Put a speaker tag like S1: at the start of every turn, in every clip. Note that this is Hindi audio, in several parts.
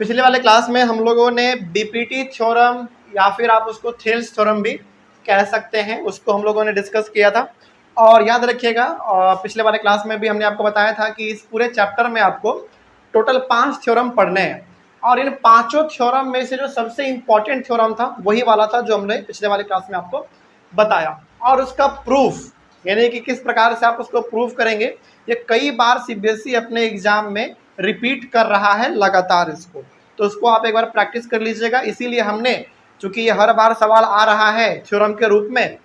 S1: पिछले वाले क्लास में हम लोगों ने बीपीटी थ्योरम या फिर आप उसको थेल्स थ्योरम भी कह सकते हैं, उसको हम लोगों ने डिस्कस किया था। और याद रखिएगा, पिछले वाले क्लास में भी हमने आपको बताया था कि इस पूरे चैप्टर में आपको टोटल 5 थ्योरम पढ़ने हैं और इन पांचों थ्योरम में से जो सबसे इंपॉर्टेंट थ्योरम था वही वाला था जो हमने पिछले वाले क्लास में आपको बताया। और उसका प्रूफ यानी कि किस प्रकार से आप उसको प्रूफ करेंगे, ये कई बार सीबीएसई अपने एग्जाम में रिपीट कर रहा है लगातार इसको, तो उसको आप एक बार प्रैक्टिस कर लीजिएगा। इसीलिए हमने, चूंकि ये हर बार सवाल आ रहा है थ्योरम के रूप में,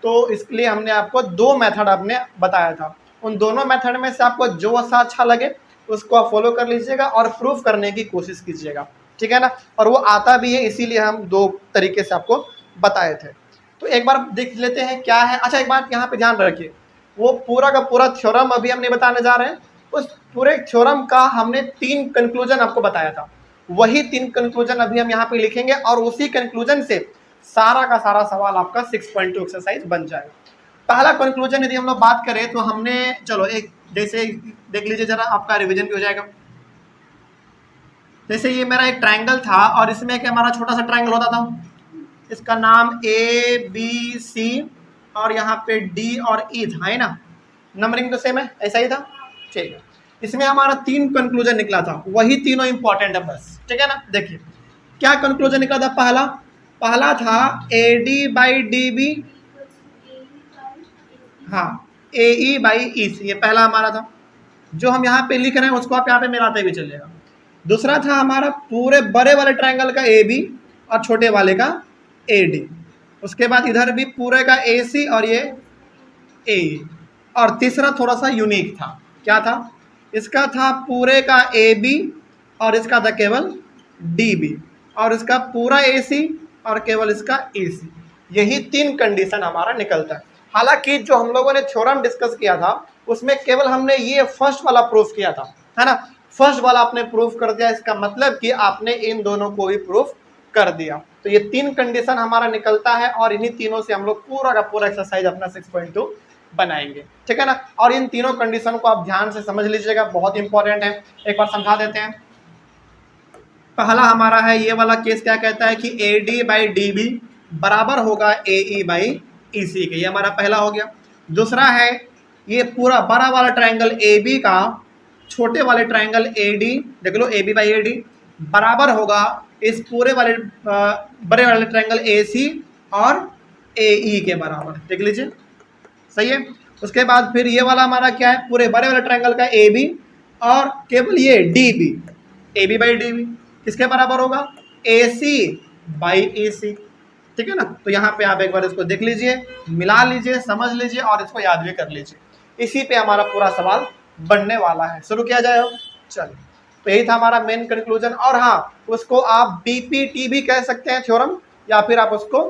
S1: तो इसके लिए हमने आपको 2 मेथड आपने बताया था। उन दोनों मेथड में से आपको जो सा अच्छा लगे उसको आप फॉलो कर लीजिएगा और प्रूफ करने की कोशिश कीजिएगा, ठीक है ना। और वो आता भी है, इसीलिए हम 2 तरीके से आपको बताए थे। तो एक बार देख लेते हैं क्या है। अच्छा, एक बात यहाँ पे ध्यान रखिए, वो पूरा का पूरा थ्योरम अभी हमने बताने जा रहे हैं, उस पूरे थ्योरम का हमने 3 कंक्लूजन आपको बताया था, वही 3 कंक्लूजन अभी हम यहाँ पे लिखेंगे और उसी कंक्लूजन से सारा का सारा सवाल आपका 6.2 एक्सरसाइज बन जाएगा। पहला कंक्लूजन यदि हम लोग बात करें तो हमने, चलो एक जैसे देख लीजिए जरा, आपका रिवीजन भी हो जाएगा। जैसे ये मेरा एक ट्रायंगल था और इसमें एक हमारा छोटा सा ट्रायंगल होता था, इसका नाम ABC और यहाँ पे D और E था, है ना, नंबरिंग तो सेम है, ऐसा ही था, ठीक है। इसमें हमारा 3 कंक्लूजन निकला था, वही तीनों इंपॉर्टेंट है बस, ठीक है ना। देखिए क्या कंक्लूजन निकला था। पहला था AD/DB, हाँ, AE/EC, ये पहला हमारा था। जो हम यहाँ पे लिख रहे हैं उसको आप यहाँ पे मिलाते भी चलिएगा। दूसरा था हमारा पूरे बड़े वाले ट्रायंगल का AB और छोटे वाले का AD। उसके बाद इधर भी पूरे का AC और ये AE। और तीसरा थोड़ा सा यूनिक था, क्या था, इसका था पूरे का AB और इसका था केवल DB और इसका पूरा AC और केवल इसका EC। यही 3 कंडीशन हमारा निकलता है। हालांकि जो हम लोगों ने थ्योरम डिस्कस किया था उसमें केवल हमने ये फर्स्ट वाला प्रूफ किया था, है ना, फर्स्ट वाला आपने प्रूफ कर दिया, इसका मतलब कि आपने इन दोनों को भी प्रूफ कर दिया। तो ये 3 कंडीशन हमारा निकलता है और इन्हीं तीनों से हम लोग पूरा का पूरा एक्सरसाइज अपना 6.2 बनाएंगे, ठीक है ना। और इन तीनों कंडीशन को आप ध्यान से समझ लीजिएगा, बहुत इंपॉर्टेंट है। एक बार समझा देते हैं। पहला हमारा है ये वाला केस, क्या कहता है कि AD/DB बराबर होगा AE/EC के, ये हमारा पहला हो गया। दूसरा है ये पूरा बड़ा वाला ट्रायंगल AB का छोटे वाले ट्रायंगल AD, देख लो AB/AD बराबर होगा इस पूरे वाले बड़े वाले ट्रायंगल AC और AE के बराबर, देख लीजिए, सही है। उसके बाद फिर ये वाला हमारा क्या है, पूरे बड़े वाले ट्रायंगल का AB और केवल ये DB, AB/DB किसके बराबर होगा, AC/EC, ठीक है ना। तो यहाँ पे आप एक बार इसको देख लीजिए, मिला लीजिए, समझ लीजिए और इसको याद भी कर लीजिए। इसी पे हमारा पूरा सवाल बनने वाला है। शुरू किया जाए अब, चलिए। तो यही था हमारा मेन कंक्लूजन। और हाँ, उसको आप BPT भी कह सकते हैं थ्योरम, या फिर आप उसको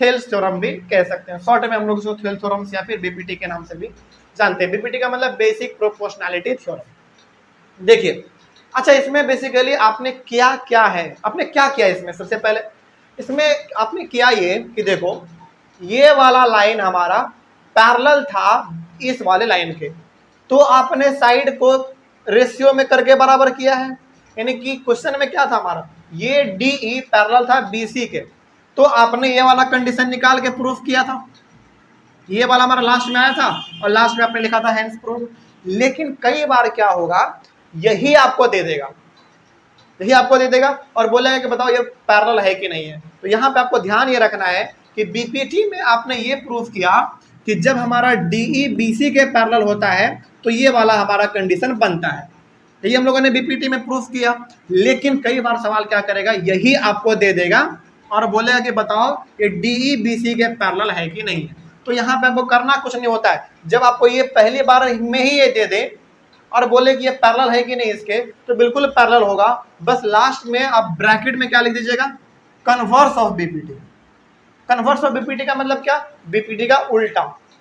S1: थेल्स थ्योरम भी कह सकते हैं। शॉर्ट में हम लोग उसको थेल्स थ्योरम या फिर BPT के नाम से भी जानते हैं। BPT का मतलब बेसिक प्रोपोर्शनैलिटी थ्योरम। देखिए, अच्छा, इसमें बेसिकली आपने क्या किया इसमें, सबसे पहले इसमें आपने किया ये कि देखो, ये वाला लाइन हमारा पैरेलल था इस वाले लाइन के, तो आपने साइड को रेशियो में करके बराबर किया है। यानी कि क्वेश्चन में क्या था हमारा, ये DE पैरेलल था BC के, तो आपने ये वाला कंडीशन निकाल के प्रूफ किया था। ये वाला हमारा लास्ट में आया था और लास्ट में आपने लिखा था हेंस प्रूफ। लेकिन कई बार क्या होगा, यही आपको दे देगा और बोलेगा कि बताओ ये पैरेलल है कि नहीं है। तो यहाँ पे आपको ध्यान ये रखना है कि BPT में आपने ये प्रूफ किया कि जब हमारा DE BC के पैरेलल होता है तो ये वाला हमारा कंडीशन बनता है। यही हम लोगों ने BPT में प्रूफ किया। लेकिन कई बार सवाल क्या करेगा, यही आपको दे देगा और बोलेगा कि बताओ ये DE BC के पैरेलल है कि नहीं है। तो यहाँ पे आपको करना कुछ नहीं होता है। जब आपको ये पहली बार में ही ये दे दे और बोले कि ये पैरेलल है कि नहीं इसके, तो बिल्कुल पैरेलल होगा। बस लास्ट में आप ब्रैकेट में क्या लिख दीजिएगा, converse of BPT। Converse of BPT का मतलब क्या, BPT का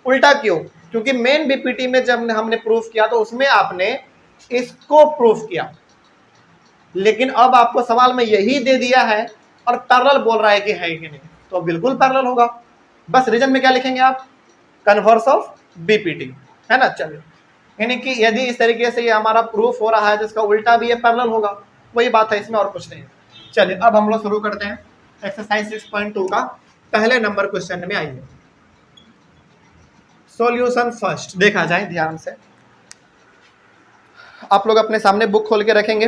S1: उल्टा क्यों, क्योंकि मेन BPT में जब हमने प्रूफ किया तो उसमें आपने इसको प्रूफ किया, लेकिन अब आपको सवाल में यही दे दिया है और पैरेलल बोल रहा है कि है कि नहीं, तो बिल्कुल पैरेलल होगा। बस रीजन में क्या लिखेंगे आप, कन्वर्स ऑफ BPT, है ना। चलिए, यानी कि यदि इस तरीके से ये हमारा प्रूफ हो रहा है तो इसका उल्टा भी ये पैरेलल होगा। वही बात है इसमें और कुछ नहीं है। चलिए अब हम लोग शुरू करते हैं एक्सरसाइज 6.2 का पहले नंबर क्वेश्चन में आइए। सॉल्यूशन फर्स्ट देखा जाए ध्यान से। आप लोग अपने सामने बुक खोल के रखेंगे,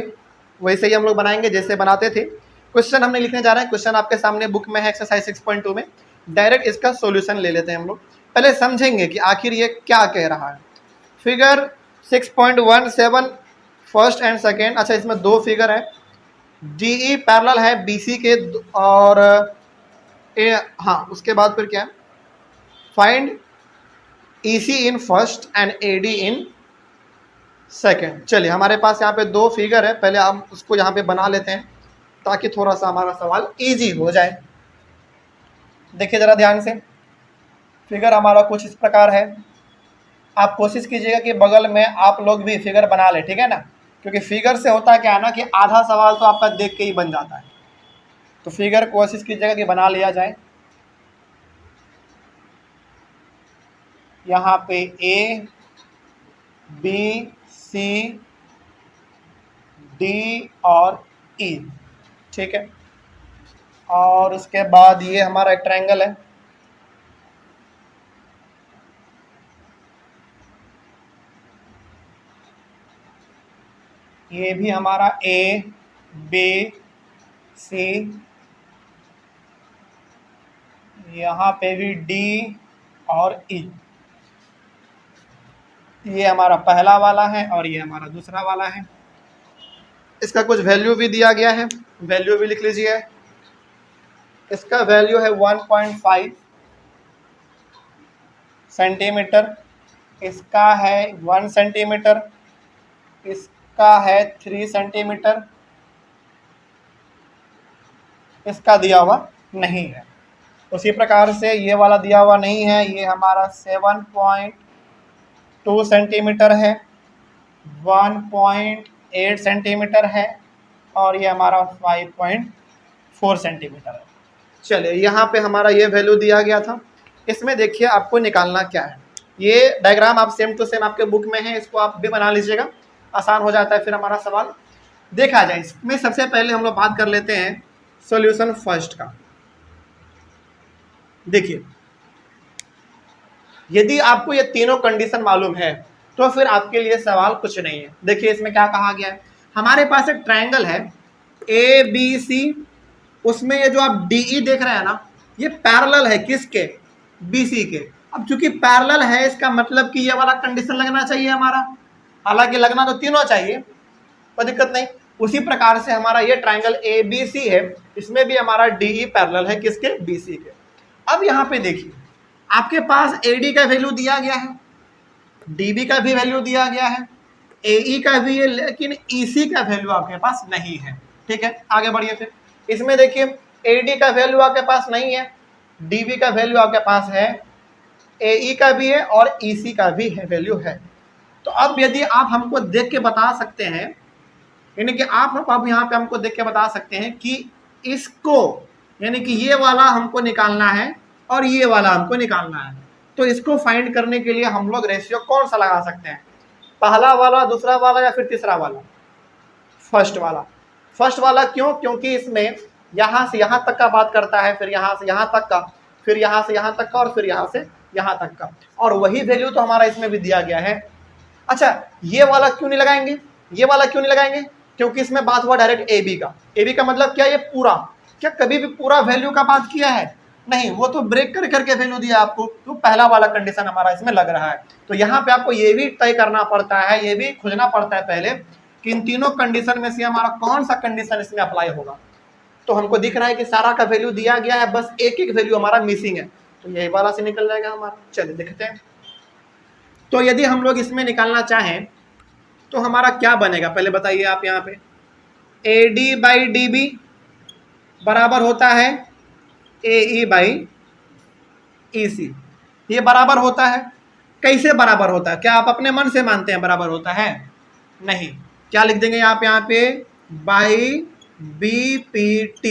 S1: वैसे ही हम लोग बनाएंगे जैसे बनाते थे। क्वेश्चन हमने लिखने जा रहे हैं, क्वेश्चन आपके सामने बुक में है एक्सरसाइज 6.2 में। डायरेक्ट इसका सॉल्यूशन ले लेते हैं हम लोग। पहले समझेंगे कि आखिर ये क्या कह रहा है। फिगर 6.17 फर्स्ट एंड सेकेंड, अच्छा इसमें दो फिगर है। DE पैरेलल है BC के और हाँ उसके बाद फिर क्या है, find EC in first and AD in second. चलिए हमारे पास यहाँ पे दो फिगर है, पहले हम उसको यहाँ पे बना लेते हैं ताकि थोड़ा सा हमारा सवाल इजी हो जाए। देखिए ज़रा ध्यान से, फिगर हमारा कुछ इस प्रकार है। आप कोशिश कीजिएगा कि बगल में आप लोग भी फिगर बना ले, ठीक है ना, क्योंकि फिगर से होता है क्या है ना कि आधा सवाल तो आपका देख के ही बन जाता है। तो फिगर कोशिश कीजिएगा कि बना लिया जाए। यहाँ पे A B C D और E, ठीक है। और उसके बाद ये हमारा एक ट्रायंगल है, ये भी हमारा A B C, यहाँ पे भी D और E। ये हमारा पहला वाला है और ये हमारा दूसरा वाला है। इसका कुछ वैल्यू भी दिया गया है, वैल्यू भी लिख लीजिए। इसका वैल्यू है 1.5 सेंटीमीटर, इसका है 1 सेंटीमीटर, इसका है 3 सेंटीमीटर, इसका दिया हुआ नहीं है। उसी प्रकार से ये वाला दिया हुआ नहीं है, ये हमारा 7.2 सेंटीमीटर है, 1.8 सेंटीमीटर है और ये हमारा 5.4 सेंटीमीटर है। चलिए यहाँ पे हमारा ये वैल्यू दिया गया था। इसमें देखिए आपको निकालना क्या है। ये डायग्राम आप सेम टू सेम आपके बुक में है, इसको आप भी बना लीजिएगा, आसान हो जाता है फिर हमारा सवाल। देखा जाए इसमें सबसे पहले हम लोग बात कर लेते हैं सॉल्यूशन फर्स्ट का। देखिए यदि आपको ये तीनों कंडीशन मालूम है तो फिर आपके लिए सवाल कुछ नहीं है। देखिए इसमें क्या कहा गया है, हमारे पास एक ट्रायंगल है ABC, उसमें ये जो आप DE देख रहे हैं ना, ये पैरेलल है किसके, BC के। अब चूंकि पैरेलल है इसका मतलब कि ये वाला कंडीशन लगना चाहिए हमारा, हालांकि लगना तो तीनों चाहिए, कोई दिक्कत नहीं। उसी प्रकार से हमारा ये ट्रायंगल ABC है, इसमें भी हमारा DE पैरेलल है किसके, BC के। अब यहाँ पे देखिए आपके पास AD का वैल्यू दिया गया है, DB का भी वैल्यू दिया गया है, AE का भी है, लेकिन EC का वैल्यू आपके पास नहीं है, ठीक है। आगे बढ़िए फिर इसमें देखिए AD का वैल्यू आपके पास नहीं है, DB का वैल्यू आपके पास है, AE का भी है और EC का भी है वैल्यू है। तो अब यदि आप हमको देख के बता सकते हैं, यानी कि आप अब यहाँ पे हमको देख के बता सकते हैं कि इसको, यानी कि ये वाला हमको निकालना है और ये वाला हमको निकालना है, तो इसको फाइंड करने के लिए हम लोग रेशियो कौन सा लगा सकते हैं, पहला वाला, दूसरा वाला या फिर तीसरा वाला, फर्स्ट वाला। फर्स्ट वाला क्यों, क्योंकि इसमें यहाँ से यहाँ तक का बात करता है, फिर यहाँ से यहाँ तक का, फिर यहाँ से यहाँ तक का और फिर यहाँ से यहाँ तक का, और वही वैल्यू तो हमारा इसमें भी दिया गया है। अच्छा ये वाला क्यों नहीं लगाएंगे, ये वाला क्यों नहीं लगाएंगे, क्योंकि इसमें बात हुआ डायरेक्ट AB का। AB का मतलब क्या, ये पूरा, क्या कभी भी पूरा वैल्यू का बात किया है, नहीं, वो तो ब्रेक कर करके वैल्यू दिया आपको, तो पहला वाला कंडीशन हमारा इसमें लग रहा है। तो यहाँ पे आपको ये भी तय करना पड़ता है, ये भी खोजना पड़ता है पहले कि इन तीनों कंडीशन में से हमारा कौन सा कंडीशन इसमें अप्लाई होगा। तो हमको दिख रहा है कि सारा का वैल्यू दिया गया है, बस एक एक वैल्यू हमारा मिसिंग है, तो यही वाला से निकल जाएगा हमारा। चलिए देखते हैं। तो यदि हम लोग इसमें निकालना चाहें तो हमारा क्या बनेगा, पहले बताइए आप। यहाँ पे AD/DB बराबर होता है AE/EC, ये बराबर होता है। कैसे बराबर होता है, क्या आप अपने मन से मानते हैं बराबर होता है, नहीं। क्या लिख देंगे आप यहाँ पे, बाई BPT,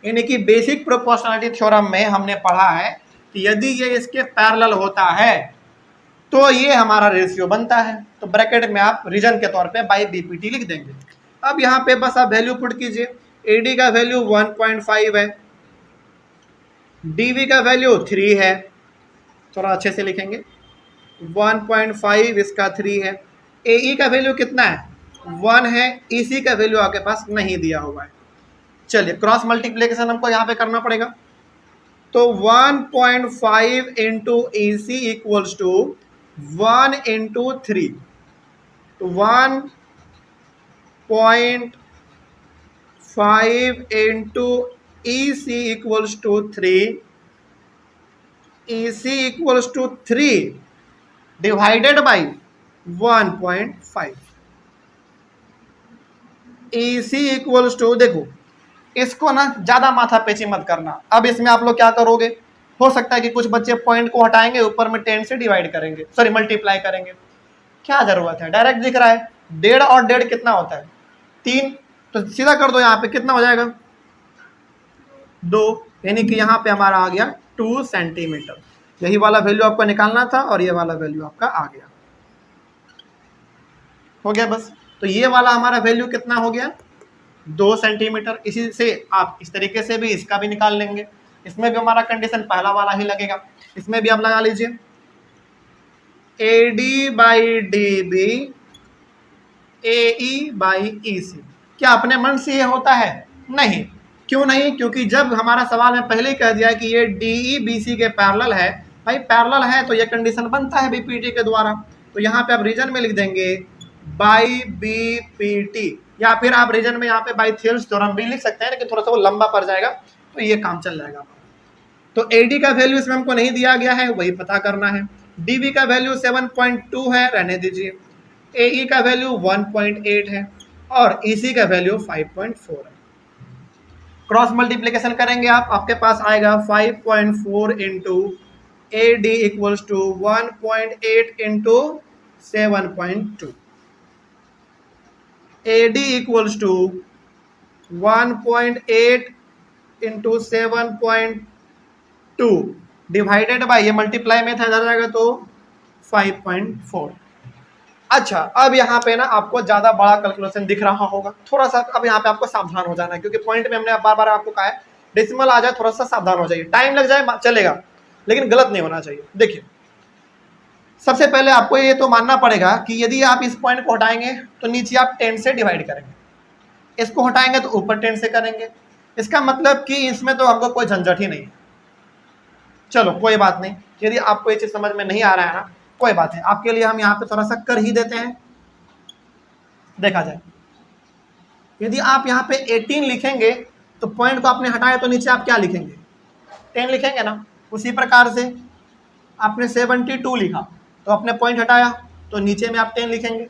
S1: यानी कि बेसिक प्रोपोर्शनलिटी थ्योरम में हमने पढ़ा है कि यदि ये इसके पैरेलल होता है तो ये हमारा रेशियो बनता है। तो ब्रैकेट में आप रीजन के तौर पे बाई BPT लिख देंगे। अब यहाँ पे बस आप वैल्यू पुट कीजिए। AD का वैल्यू 1.5 है, DV का वैल्यू 3 है, थोड़ा अच्छे से लिखेंगे, 1.5 इसका 3 है, AE का वैल्यू कितना है 1 है, EC का वैल्यू आपके पास नहीं दिया हुआ है। चलिए क्रॉस मल्टीप्लिकेशन हमको यहाँ पे करना पड़ेगा। तो 1.5 into EC equals to 1 into 3, तो 1.5 into EC equals to 3, EC equals to 3 divided by 1.5, EC equals to, देखो इसको ना ज़्यादा माथा पेची मत करना। अब इसमें आप लोग क्या करोगे, हो सकता है कि कुछ बच्चे पॉइंट को हटाएंगे, ऊपर में 10 से डिवाइड करेंगे, सॉरी मल्टीप्लाई करेंगे। क्या ज़रूरत है, डायरेक्ट दिख रहा है 1.5 और 1.5 कितना होता है 3, तो सीधा कर दो, यहाँ पे कितना हो जाएगा 2, यानी कि यहाँ पे हमारा आ गया 2 सेंटीमीटर। यही वाला वैल्यू आपको निकालना था और ये वाला वैल्यू आपका आ गया, हो गया बस। तो ये वाला हमारा वैल्यू कितना हो गया 2 सेंटीमीटर। इसी से आप इस तरीके से भी इसका भी निकाल लेंगे, इसमें भी हमारा कंडीशन पहला वाला ही लगेगा। इसमें भी आप लगा लीजिए AD by DB AE by EC। क्या अपने मन से ये होता है, नहीं। क्यों नहीं, क्योंकि जब हमारा सवाल में पहले ही कह दिया कि ये DE BC के पैरेलल है, भाई पैरेलल है तो ये कंडीशन बनता है BPT के द्वारा। तो यहाँ पे आप रीजन में लिख देंगे बाई BPT, या फिर आप रीजन में यहाँ पे बाई थेल्स थ्योरम भी लिख सकते हैं, लेकिन थोड़ा सा वो लंबा पड़ जाएगा, तो ये काम चल जाएगा। तो AD का वैल्यू इसमें हमको नहीं दिया गया है, वही पता करना है। DB का वैल्यू 7.2 है, रहने दीजिए। AE का वैल्यू 1.8 है और EC का वैल्यू 5.4 है। क्रॉस मल्टीप्लिकेशन करेंगे आप, आपके पास आएगा 5.4 into AD equals to 1.8 into 7.2, AD equals to 1.8 into 7.2 divided by, ये मल्टीप्लाई में था जाएगा तो 5.4। अच्छा, अब यहाँ पे ना आपको ज़्यादा बड़ा कैलकुलेशन दिख रहा होगा, थोड़ा सा अब यहाँ पे आपको सावधान हो जाना है, क्योंकि पॉइंट में हमने बार बार आपको कहा है डेसिमल आ जाए थोड़ा सा सावधान हो जाइए, टाइम लग जाए चलेगा, लेकिन गलत नहीं होना चाहिए। देखिए सबसे पहले आपको ये तो मानना पड़ेगा कि यदि आप इस पॉइंट को हटाएंगे तो नीचे आप 10 से डिवाइड करेंगे, इसको हटाएंगे तो ऊपर 10 से करेंगे, इसका मतलब कि इसमें तो हमको कोई झंझट ही नहीं है। चलो कोई बात नहीं, यदि आपको ये चीज़ समझ में नहीं आ रहा है ना, कोई बात है, आपके लिए हम यहाँ पे थोड़ा सा कर ही देते हैं, देखा जाए। यदि आप यहाँ पे 18 लिखेंगे तो पॉइंट को आपने हटाया तो नीचे आप क्या लिखेंगे 10 लिखेंगे ना। उसी प्रकार से आपने 72 लिखा तो आपने पॉइंट हटाया तो नीचे में आप 10 लिखेंगे।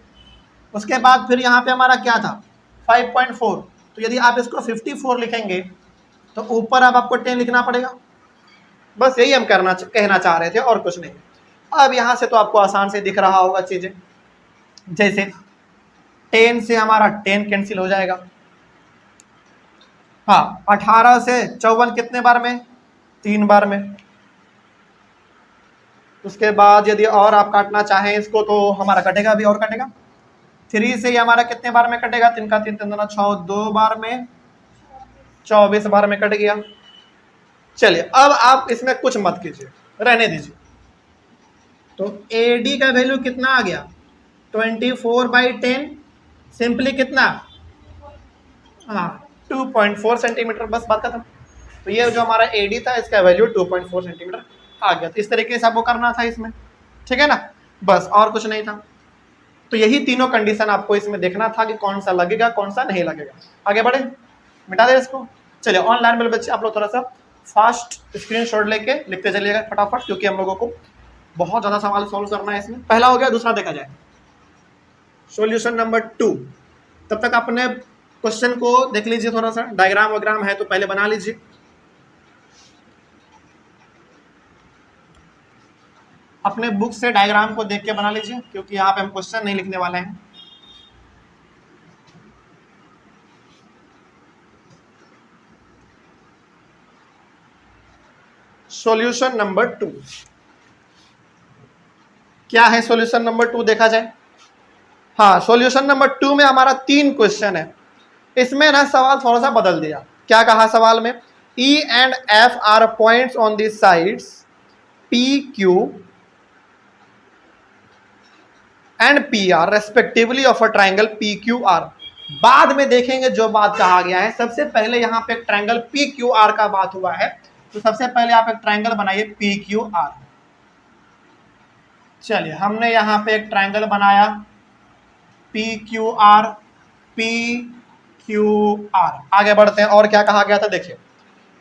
S1: उसके बाद फिर यहाँ पे हमारा क्या था 5.4, तो यदि आप इसको 54 लिखेंगे तो ऊपर अब आपको 10 लिखना पड़ेगा। बस यही हम कहना चाह रहे थे और कुछ नहीं। अब यहाँ से तो आपको आसान से दिख रहा होगा चीज़ें, जैसे 10 से हमारा 10 कैंसिल हो जाएगा, हाँ 18 से 54 कितने बार में 3 बार में। उसके बाद यदि और आप काटना चाहें इसको तो हमारा कटेगा भी और कटेगा। 3 से ये हमारा कितने बार में कटेगा 3 का 3 3 6 2 बार में 24 बार में कट गया। चलिए अब आप इसमें कुछ मत कीजिए, रहने दीजिए। तो AD का वैल्यू कितना आ गया 24/10, सिंपली कितना, हाँ 2.4 सेंटीमीटर, बस बात खत्म। तो ये जो हमारा AD था इसका वैल्यू 2.4 सेंटीमीटर आ गया। तो इस तरीके से आपको करना था इसमें, ठीक है ना, बस और कुछ नहीं था। तो यही तीनों कंडीशन आपको इसमें देखना था कि कौन सा लगेगा कौन सा नहीं लगेगा। आगे बढ़े, मिटा दे इसको। चलिए ऑनलाइन में बच्चे आप लोग थोड़ा सा फास्ट स्क्रीनशॉट लेके लिखते चलिएगा फटाफट, क्योंकि हम लोगों को बहुत ज़्यादा सवाल सॉल्व करना है इसमें। पहला हो गया, दूसरा देखा जाए सॉल्यूशन नंबर 2। तब तक अपने क्वेश्चन को देख लीजिए, थोड़ा सा डायग्राम वग्राम है तो पहले बना लीजिए। अपने बुक से डायग्राम को देख के बना लीजिए, क्योंकि यहाँ पे हम क्वेश्चन नहीं लिखने वाले हैं। सॉल्यूशन नंबर 2 क्या है, सॉल्यूशन नंबर 2 देखा जाए। हाँ, सॉल्यूशन नंबर 2 में हमारा 3 क्वेश्चन है। इसमें ना सवाल थोड़ा सा बदल दिया। क्या कहा सवाल में? E and F are points on the sides PQ and PR respectively of a triangle PQR। बाद में देखेंगे जो बात कहा गया है। सबसे पहले यहाँ पे एक ट्राइंगल PQR का बात हुआ है, तो सबसे पहले आप एक ट्राइंगल बनाइए PQR। चलिए, हमने यहाँ पे एक ट्राइंगल बनाया PQR। आगे बढ़ते हैं, और क्या कहा गया था देखिए,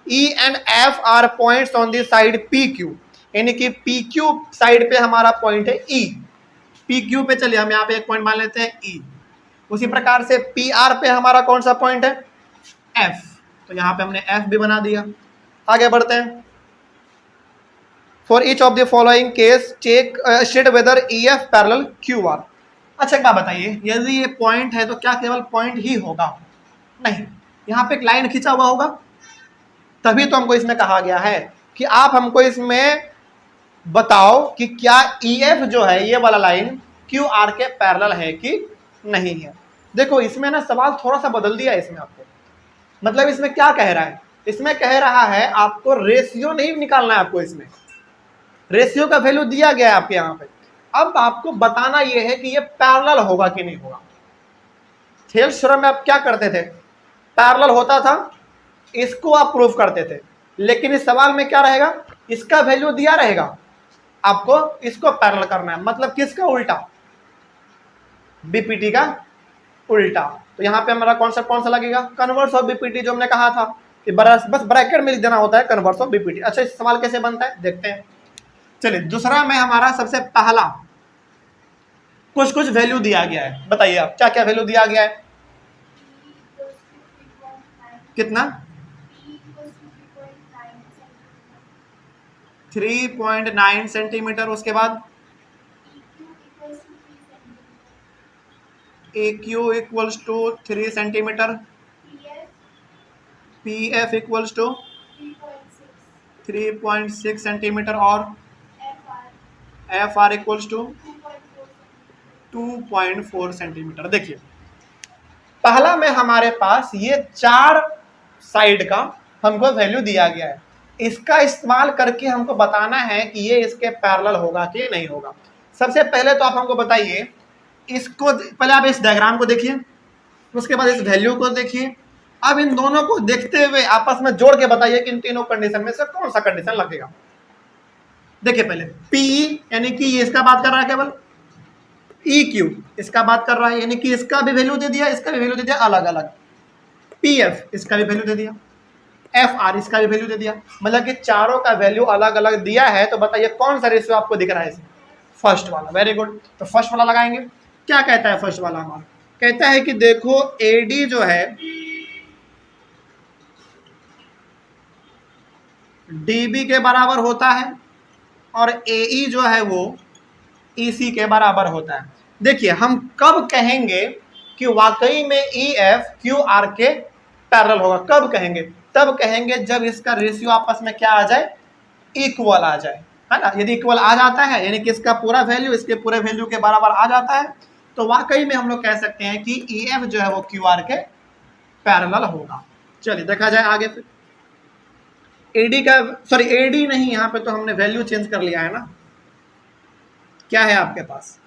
S1: E and F are points on the side PQ, यानी कि PQ साइड पे हमारा पॉइंट है E। PQ पे चलिए हम यहाँ पे एक पॉइंट मान लेते हैं E। उसी प्रकार से PR पे हमारा कौन सा पॉइंट है? F, तो यहाँ पे हमने F भी बना दिया। आगे बढ़ते हैं। For each of the following case check state whether EF parallel QR। अच्छा, एक बात बताइए, यदि ये पॉइंट है तो क्या केवल पॉइंट ही होगा? नहीं, यहाँ पे एक लाइन खींचा हुआ होगा, तभी तो हमको इसमें कहा गया है कि आप हमको इसमें बताओ कि क्या EF जो है ये वाला लाइन QR के पैरेलल है कि नहीं है। देखो इसमें ना सवाल थोड़ा सा बदल दिया है इसमें आपको। मतलब इसमें क्या कह रहा है? इसमें कह रहा है आपको रेशियो नहीं निकालना है, आपको इसमें रेशियो का वैल्यू दिया गया है आपके यहाँ पे। अब आपको बताना यह है कि ये पैरेलल होगा कि नहीं होगा। थेल्स थ्योरम में आप क्या करते थे? पैरेलल होता था, इसको आप प्रूव करते थे, लेकिन इस सवाल में क्या रहेगा? इसका वैल्यू दिया रहेगा, आपको इसको पैरेलल करना है। मतलब किसका उल्टा? बीपीटी का उल्टा। तो यहाँ पे हमारा कॉन्सेप्ट कौन सा लगेगा? कन्वर्स ऑफ बीपीटी, जो हमने कहा था कि बस ब्रैकेट में लिख देना होता है कन्वर्स ऑफ बीपीटी। अच्छा, इस सवाल कैसे बनता है देखते हैं। चलिए, दूसरा में हमारा सबसे पहला कुछ वैल्यू दिया गया है। बताइए आप क्या क्या वैल्यू दिया गया है? कितना? 3.9 सेंटीमीटर। उसके बाद AQ equals to 3 centimetre, PF equals to 3.6 centimetre और FR इक्वल्स टू 2.4 सेंटीमीटर। देखिए, पहला में हमारे पास ये 4 साइड का हमको वैल्यू दिया गया है। इसका इस्तेमाल करके हमको बताना है कि ये इसके पैरेलल होगा कि नहीं होगा। सबसे पहले तो आप हमको बताइए, इसको पहले आप इस डायग्राम को देखिए, उसके बाद इस वैल्यू को देखिए। अब इन दोनों को देखते हुए आपस में जोड़ के बताइए कि इन तीनों कंडीशन में से कौन सा कंडीशन लगेगा। देखिए, पहले PE यानी कि ये इसका बात कर रहा है, केवल EQ इसका बात कर रहा है, यानी कि इसका भी वैल्यू दे दिया, इसका भी वैल्यू दे दिया अलग अलग। PF इसका भी वैल्यू दे दिया, FR इसका भी वैल्यू दे दिया। मतलब कि चारों का वैल्यू अलग अलग दिया है। तो बताइए कौन सा रेशियो आपको दिख रहा है इसमें? फर्स्ट वाला। वेरी गुड, तो फर्स्ट वाला लगाएंगे। क्या कहता है फर्स्ट वाला हमारा? कहता है कि देखो AD जो है DB के बराबर होता है और AE जो है वो EC के बराबर होता है। देखिए, हम कब कहेंगे कि वाकई में EF QR के पैरेलल होगा? कब कहेंगे? तब कहेंगे जब इसका रेशियो आपस में क्या आ जाए? इक्वल आ जाए, है ना। यदि इक्वल आ जाता है, यानी कि इसका पूरा वैल्यू इसके पूरे वैल्यू के बराबर आ जाता है, तो वाकई में हम लोग कह सकते हैं कि EF जो है वो QR के पैरेलल होगा। चलिए देखा जाए आगे। फिर AD का, सॉरी AD नहीं, यहाँ पे तो हमने वैल्यू चेंज कर लिया है ना। क्या है आपके पास?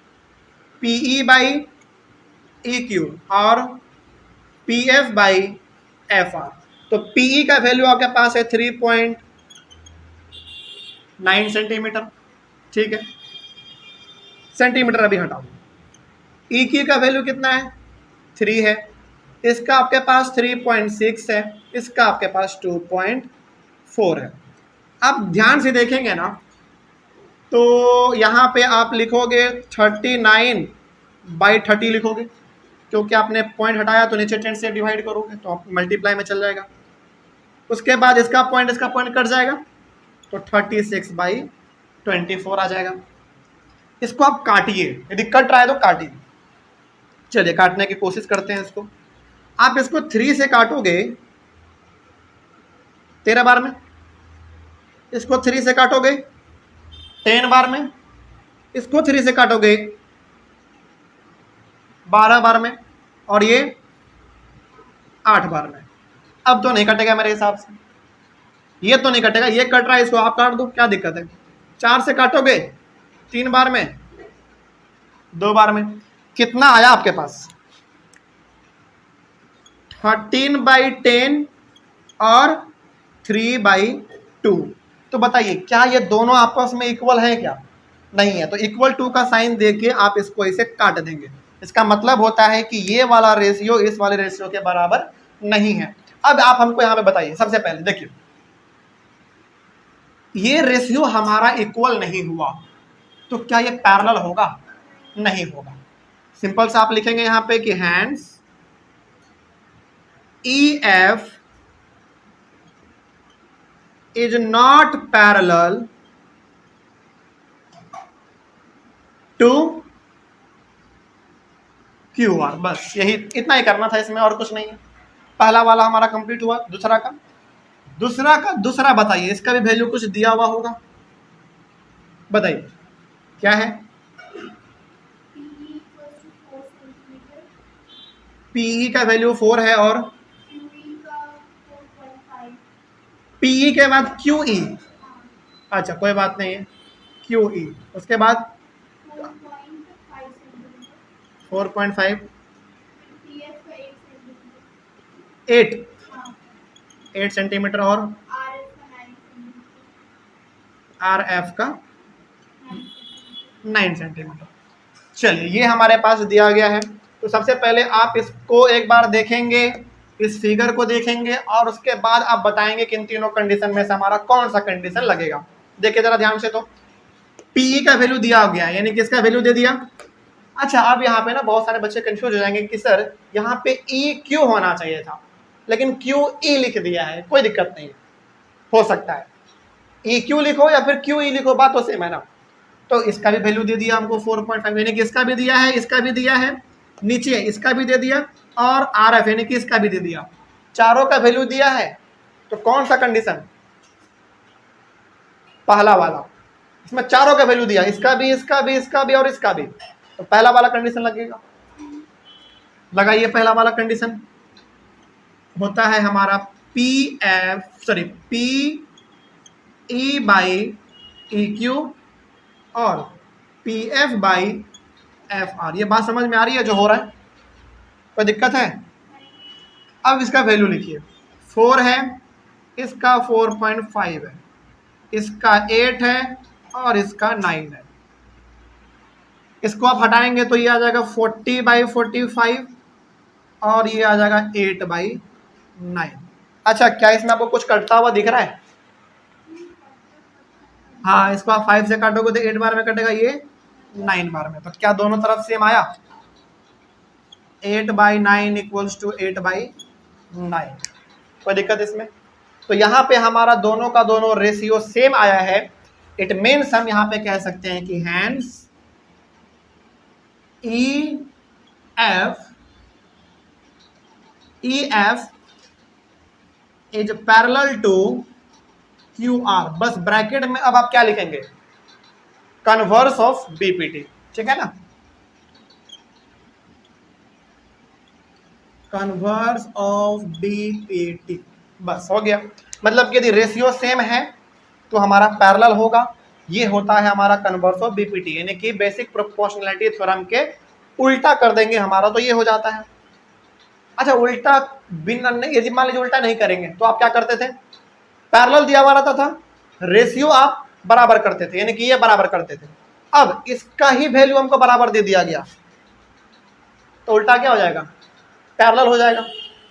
S1: PE बाई EQ और PF बाई FR। तो PE का वैल्यू आपके पास है 3.9 सेंटीमीटर, ठीक है। सेंटीमीटर अभी हटाओ। EQ का वैल्यू कितना है? 3 है। इसका आपके पास 3.6 है, इसका आपके पास 2.4 है। अब ध्यान से देखेंगे ना, तो यहाँ पे आप लिखोगे 39/30 लिखोगे, क्योंकि आपने पॉइंट हटाया तो नीचे 10 से डिवाइड करोगे तो आप मल्टीप्लाई में चल जाएगा। उसके बाद इसका पॉइंट कट जाएगा तो 36/24 आ जाएगा। इसको आप काटिए, यदि कट रहा है तो काटिए। चलिए काटने की कोशिश करते हैं इसको। आप इसको 3 से काटोगे 13 बार में, इसको 3 से काटोगे 10 बार में, इसको 3 से काटोगे 12 बार में, और ये 8 बार में। अब तो नहीं कटेगा मेरे हिसाब से, ये तो नहीं कटेगा, ये कट रहा है, इसको आप काट दो, क्या दिक्कत है। 4 से काटोगे 3 बार में, 2 बार में, कितना आया आपके पास 13/10 और 3/2। तो बताइए क्या ये दोनों आपस में इक्वल है क्या? नहीं है, तो इक्वल टू का साइन देके आप इसको इसे काट देंगे। इसका मतलब होता है कि ये वाला रेशियो इस वाले रेशियो के बराबर नहीं है। अब आप हमको यहां पे बताइए, सबसे पहले देखिए ये रेशियो हमारा इक्वल नहीं हुआ तो क्या ये पैरेलल होगा? नहीं होगा। सिंपल सा आप लिखेंगे यहां पे कि hence EF is not parallel to QR। बस यही, इतना ही करना था इसमें, और कुछ नहीं है। पहला वाला हमारा कंप्लीट हुआ। दूसरा बताइए, इसका भी वैल्यू कुछ दिया हुआ होगा, बताइए क्या है। PE का वैल्यू 4 है और PE के बाद QE, अच्छा कोई बात नहीं है, QE उसके बाद 4.5, 8 सेंटीमीटर और RF का 9 सेंटीमीटर। चलिए ये हमारे पास दिया गया है। तो सबसे पहले आप इसको एक बार देखेंगे, इस फिगर को देखेंगे और उसके बाद आप बताएंगे कि इन तीनों कंडीशन में से हमारा कौन सा कंडीशन लगेगा। देखिए जरा ध्यान से, तो PE का वैल्यू दिया गया, यानी कि इसका वैल्यू दे दिया। अच्छा अब यहाँ पे ना बहुत सारे बच्चे कंफ्यूज हो जाएंगे कि सर यहाँ पे E क्यों होना चाहिए था, लेकिन QE लिख दिया है, कोई दिक्कत नहीं, हो सकता है E क्यों लिखो या फिर QE लिखो, बात तो सेम है ना। तो इसका भी वैल्यू दे दिया हमको 4.5, यानी कि इसका भी दिया है, इसका भी दिया है, नीचे इसका भी दे दिया और RF यानी कि इसका भी दे दिया, चारों का वैल्यू दिया है। तो कौन सा कंडीशन? पहला वाला, इसमें चारों का वैल्यू दिया, इसका भी, इसका भी, इसका भी और इसका भी, तो पहला वाला कंडीशन लगेगा। लगाइए, पहला वाला कंडीशन होता है हमारा PE/EQ और PF/FR। ये बात समझ में आ रही है जो हो रहा है? कोई दिक्कत है? अब इसका वैल्यू लिखिए, 4 है, इसका 4.5 है, इसका 8 है और इसका 9 है। इसको आप हटाएंगे तो ये आ जाएगा 40/45 और ये आ जाएगा 8/9। अच्छा क्या इसमें आपको कुछ कटता हुआ दिख रहा है? हाँ, इसको आप 5 से काटोगे तो 8 बार में कटेगा, ये 9 बार में। तो क्या दोनों तरफ सेम आया? 8/9 इक्वल्स टू 8/9। कोई दिक्कत इसमें? तो यहाँ पे हमारा दोनों का दोनों रेशियो सेम आया है। इट मीन्स हम यहाँ पे कह सकते हैं कि hence EF is parallel to QR। बस ब्रैकेट में अब आप क्या लिखेंगे? कन्वर्स ऑफ BPT, ठीक है ना, कन्वर्स ऑफ BPT, बस हो गया। मतलब कि यदि रेशियो सेम है तो हमारा पैरेलल होगा। ये होता है हमारा कन्वर्स ऑफ BPT, यानी कि बेसिक प्रोपोर्शनैलिटी थ्योरम के उल्टा कर देंगे हमारा, तो ये हो जाता है। अच्छा उल्टा बिना नहीं, यदि मान लीजिए उल्टा नहीं करेंगे तो आप क्या करते थे? पैरेलल दिया हुआ रहता था, रेशियो आप बराबर करते थे, यानी कि ये बराबर करते थे। अब इसका ही वैल्यू हमको बराबर दे दिया गया तो उल्टा क्या हो जाएगा? पैरेलल हो जाएगा।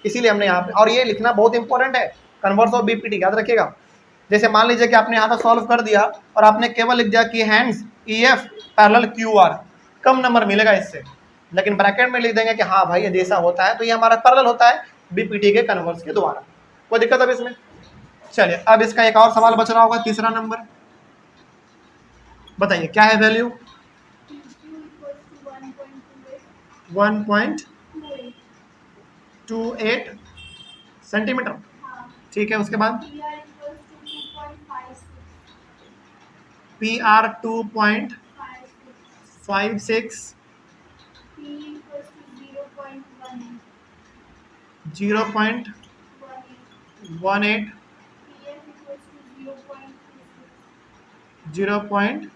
S1: इसीलिए हमने यहाँ पे, और ये लिखना बहुत इंपॉर्टेंट है, कन्वर्स ऑफ BPT, याद रखिएगा। जैसे मान लीजिए कि आपने यहाँ पर सॉल्व कर दिया और आपने केवल लिख दिया कि हैंड्स EF पैरेलल QR, कम नंबर मिलेगा इससे, लेकिन ब्रैकेट में लिख देंगे कि हाँ भाई यदि ऐसा होता है तो ये हमारा पैरेलल होता है BPT के कन्वर्स के द्वारा। कोई दिक्कत अब इसमें? चलिए अब इसका एक और सवाल बच रहा होगा, तीसरा नंबर, बताइए क्या है वैल्यू? 1.28 सेंटीमीटर, ठीक है। उसके बाद PR 2.56, 0.18, 0.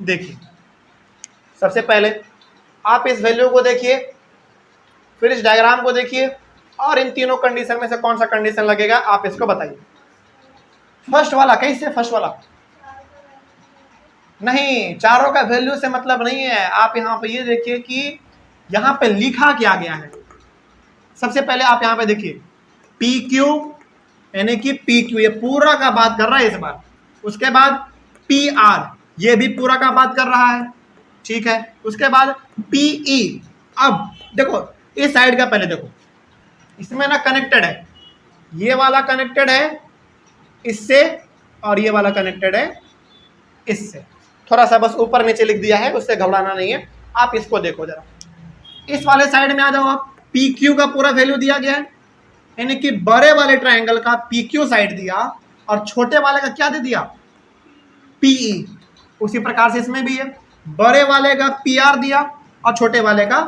S1: देखिए सबसे पहले आप इस वैल्यू को देखिए, फिर इस डायग्राम को देखिए, और इन तीनों कंडीशन में से कौन सा कंडीशन लगेगा आप इसको बताइए। फर्स्ट वाला, कैसे फर्स्ट वाला? नहीं, चारों का वैल्यू से मतलब नहीं है। आप यहाँ पे ये देखिए कि यहाँ पे लिखा क्या गया है। सबसे पहले आप यहाँ पे देखिए पी क्यू, यानी कि पी क्यू ये पूरा का बात कर रहा है इस बार। उसके बाद पी आर, ये भी पूरा का बात कर रहा है, ठीक है। उसके बाद पीई। अब देखो इस साइड का पहले देखो, इसमें ना कनेक्टेड है, ये वाला कनेक्टेड है इससे, और ये वाला कनेक्टेड है इससे। थोड़ा सा बस ऊपर नीचे लिख दिया है, उससे घबराना नहीं है। आप इसको देखो जरा, इस वाले साइड में आ जाओ आप। पी क्यू का पूरा वैल्यू दिया गया है, यानी कि बड़े वाले ट्रायंगल का पी क्यू साइड दिया, और छोटे वाले का क्या दे दिया? पीई। उसी प्रकार से इसमें भी है, बड़े वाले का पी आर दिया और छोटे वाले का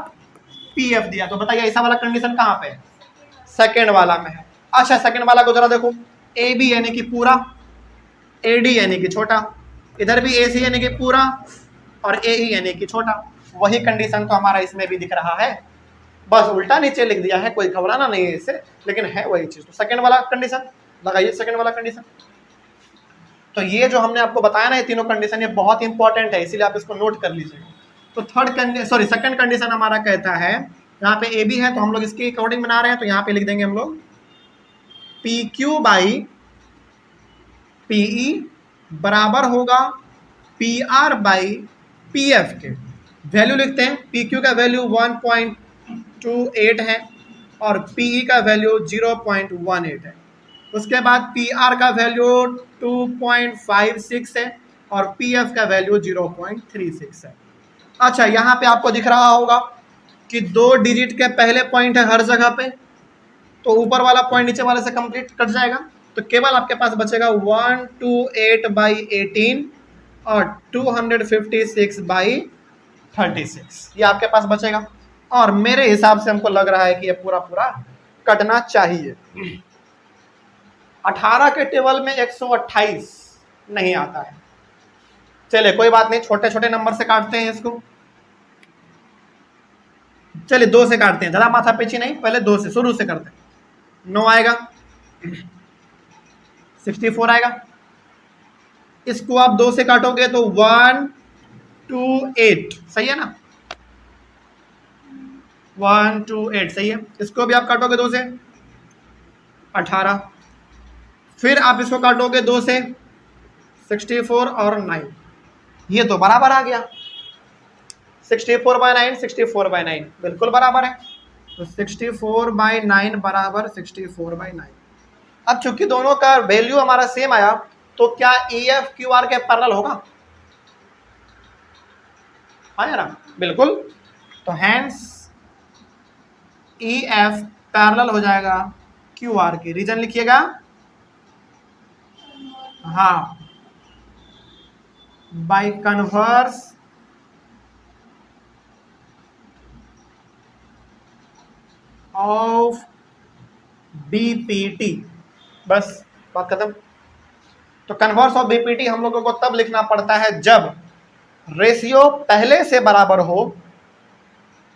S1: पी एफ दिया। तो बताइए ऐसा वाला कंडीशन कहाँ पे है? सेकेंड वाला में है। अच्छा, सेकेंड वाला को जरा देखो, ए बी यानी कि पूरा, ए डी यानी कि छोटा, इधर भी ए सी यानी कि पूरा, और ए ई यानी कि छोटा। वही कंडीशन तो हमारा इसमें भी दिख रहा है, बस उल्टा नीचे लिख दिया है, कोई घबराना नहीं है इससे, लेकिन है वही चीज। तो सेकंड वाला कंडीशन लगाइए, सेकंड वाला कंडीशन। तो ये जो हमने आपको बताया ना, ये तीनों कंडीशन ये बहुत इंपॉर्टेंट है, इसीलिए आप इसको नोट कर लीजिएगा। तो सेकंड कंडीशन हमारा कहता है, यहाँ पे ए बी है तो हम लोग इसके अकॉर्डिंग बना रहे हैं, तो यहाँ पे लिख देंगे हम लोग पी क्यू बाई पीई बराबर होगा P R by P F के। वैल्यू लिखते हैं, पी क्यू का वैल्यू 1.28 है और पीई का वैल्यू 0.18 है। उसके बाद पी आर का वैल्यू 2.56 है और पी एफ का वैल्यू 0.36 है। अच्छा, यहाँ पे आपको दिख रहा होगा कि 2 डिजिट के पहले पॉइंट है हर जगह पे, तो ऊपर वाला पॉइंट नीचे वाले से कंप्लीट कट जाएगा, तो केवल आपके पास बचेगा 128/18 और 256/36, ये आपके पास बचेगा। और मेरे हिसाब से हमको लग रहा है कि ये पूरा पूरा कटना चाहिए। 18 के टेबल में 128 नहीं आता है। चलिए कोई बात नहीं, छोटे छोटे नंबर से काटते हैं इसको। चलिए 2 से काटते हैं, ज़्यादा माथा पीछी नहीं, पहले 2 से शुरू से करते हैं। 9 आएगा, 64 आएगा। इसको आप 2 से काटोगे तो 128, सही है ना? 128 सही है। इसको भी आप काटोगे 2 से, 18। फिर आप इसको काटोगे 2 से, 64 और 9, ये तो बराबर आ गया। 64/9, 64/9 बिल्कुल बराबर है। तो 64/9 बराबर 64/9। अब चूंकि दोनों का वैल्यू हमारा सेम आया, तो क्या ई एफ क्यू आर के पैरेलल होगा? आया ना? बिल्कुल। तो हैंस ई एफ पैरेलल हो जाएगा क्यू आर के। रीजन लिखिएगा, हाँ, बाय कन्वर्स ऑफ बीपीटी। बस बात खत्म। तो कन्वर्स ऑफ बीपीटी हम लोगों को तब लिखना पड़ता है जब रेशियो पहले से बराबर हो,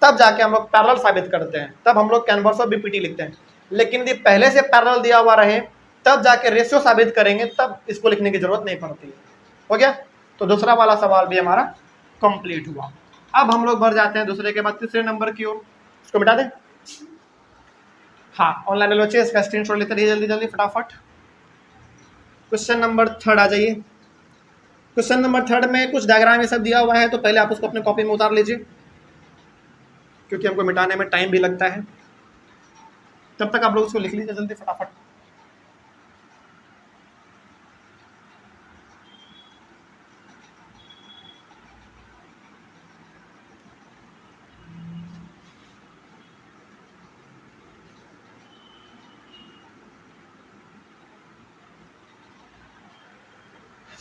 S1: तब जाके हम लोग पैरेलल साबित करते हैं, तब हम लोग कन्वर्स ऑफ बीपीटी लिखते हैं। लेकिन यदि पहले से पैरेलल दिया हुआ रहे तब जाके रेशियो साबित करेंगे, तब इसको लिखने की जरूरत नहीं पड़ती है। हो गया? तो दूसरा वाला सवाल भी हमारा कंप्लीट हुआ। अब हम लोग बढ़ जाते हैं दूसरे के बाद तीसरे नंबर की ओर। इसको मिटा दें। हाँ, ऑनलाइन बच्चे इसका स्क्रीनशॉट लेते रहिए जल्दी जल्दी फटाफट। क्वेश्चन नंबर 3 आ जाइए। क्वेश्चन नंबर 3 में कुछ डायग्राम ये सब दिया हुआ है, तो पहले आप उसको अपने कॉपी में उतार लीजिए, क्योंकि हमको मिटाने में टाइम भी लगता है। तब तक आप लोग उसको लिख लीजिए जल्दी फटाफट।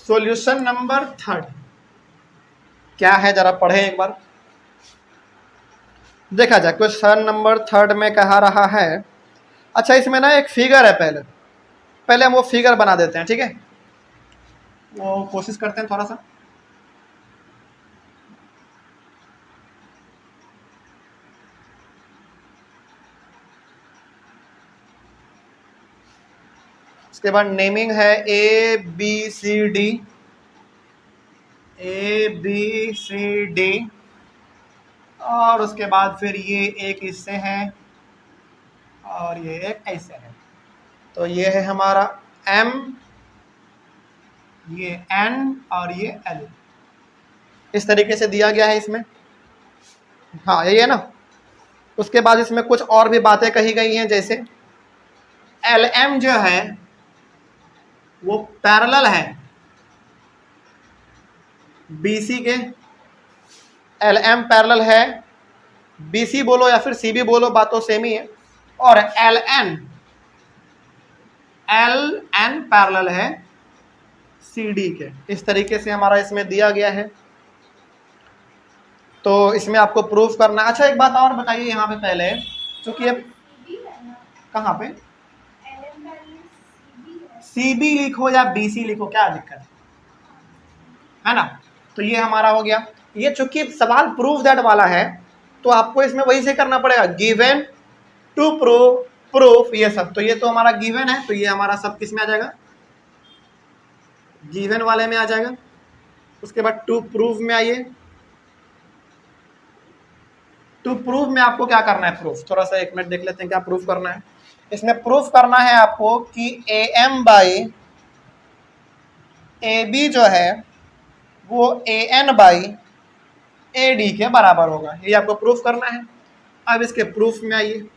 S1: सॉल्यूशन नंबर 3 क्या है, जरा पढ़ें एक बार। देखा जाए क्वेश्चन नंबर 3 में कहा रहा है। अच्छा, इसमें ना एक फिगर है, पहले पहले हम वो फिगर बना देते हैं, ठीक है। वो कोशिश करते हैं थोड़ा सा। उसके बाद नेमिंग है ABCD, और उसके बाद फिर ये एक इससे है और ये एक ऐसे है। तो ये है हमारा M, ये N और ये L, इस तरीके से दिया गया है इसमें। हाँ, यही है ना। उसके बाद इसमें कुछ और भी बातें कही गई हैं, जैसे LM जो है वो पैरेलल है BC के। LM पैरेलल है BC बोलो या फिर CB बोलो, बात तो सेम ही है। और LN पैरेलल है CD के। इस तरीके से हमारा इसमें दिया गया है। तो इसमें आपको प्रूफ करना। अच्छा, एक बात और बताइए यहाँ पे पहले, क्योंकि ये कहाँ पे CB लिखो या BC लिखो, क्या दिक्कत है ना। तो ये हमारा हो गया। ये चूंकि सवाल प्रूफ दैट वाला है तो आपको इसमें वही से करना पड़ेगा, गिवन टू प्रूव, प्रूफ, ये सब। तो ये तो हमारा गिवन है, तो ये हमारा सब किस में आ जाएगा, गिवन वाले में आ जाएगा। उसके बाद टू प्रूफ में आइए। टू प्रूफ में आपको क्या करना है, प्रूफ थोड़ा सा 1 मिनट देख लेते हैं क्या प्रूफ करना है। इसमें प्रूफ करना है आपको कि AM बाई AB जो है वो AN बाई AD के बराबर होगा, ये आपको प्रूफ करना है। अब इसके प्रूफ में आइए।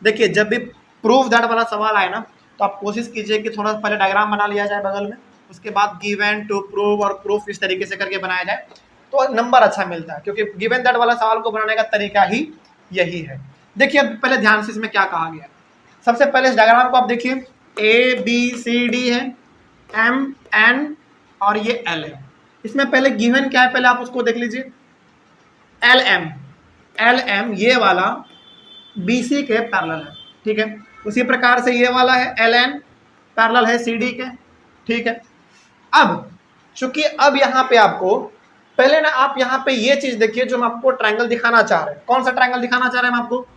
S1: देखिए, जब भी प्रूफ दैट वाला सवाल आए ना तो आप कोशिश कीजिए कि थोड़ा पहले डायग्राम बना लिया जाए बगल में, उसके बाद गिवन टू प्रूव और प्रूफ इस तरीके से करके बनाया जाए तो नंबर अच्छा मिलता है, क्योंकि गिवन दैट वाला सवाल को बनाने का तरीका ही यही है। देखिए, अब पहले ध्यान से इसमें क्या कहा गया है। सबसे पहले इस डायग्राम को आप देखिए, ABCD है, MN और ये L है। इसमें पहले गिवन क्या है, पहले आप उसको देख लीजिए। LM ये वाला BC के पैरेलल है, ठीक है। उसी प्रकार से ये वाला है LN पैरेलल है CD के, ठीक है। अब चूंकि अब यहाँ पे आपको पहले ना, आप यहाँ पे ये चीज देखिए जो हम आपको ट्रायंगल दिखाना चाह रहे हैं। कौन सा ट्रायंगल दिखाना चाह रहे हैं हम आपको,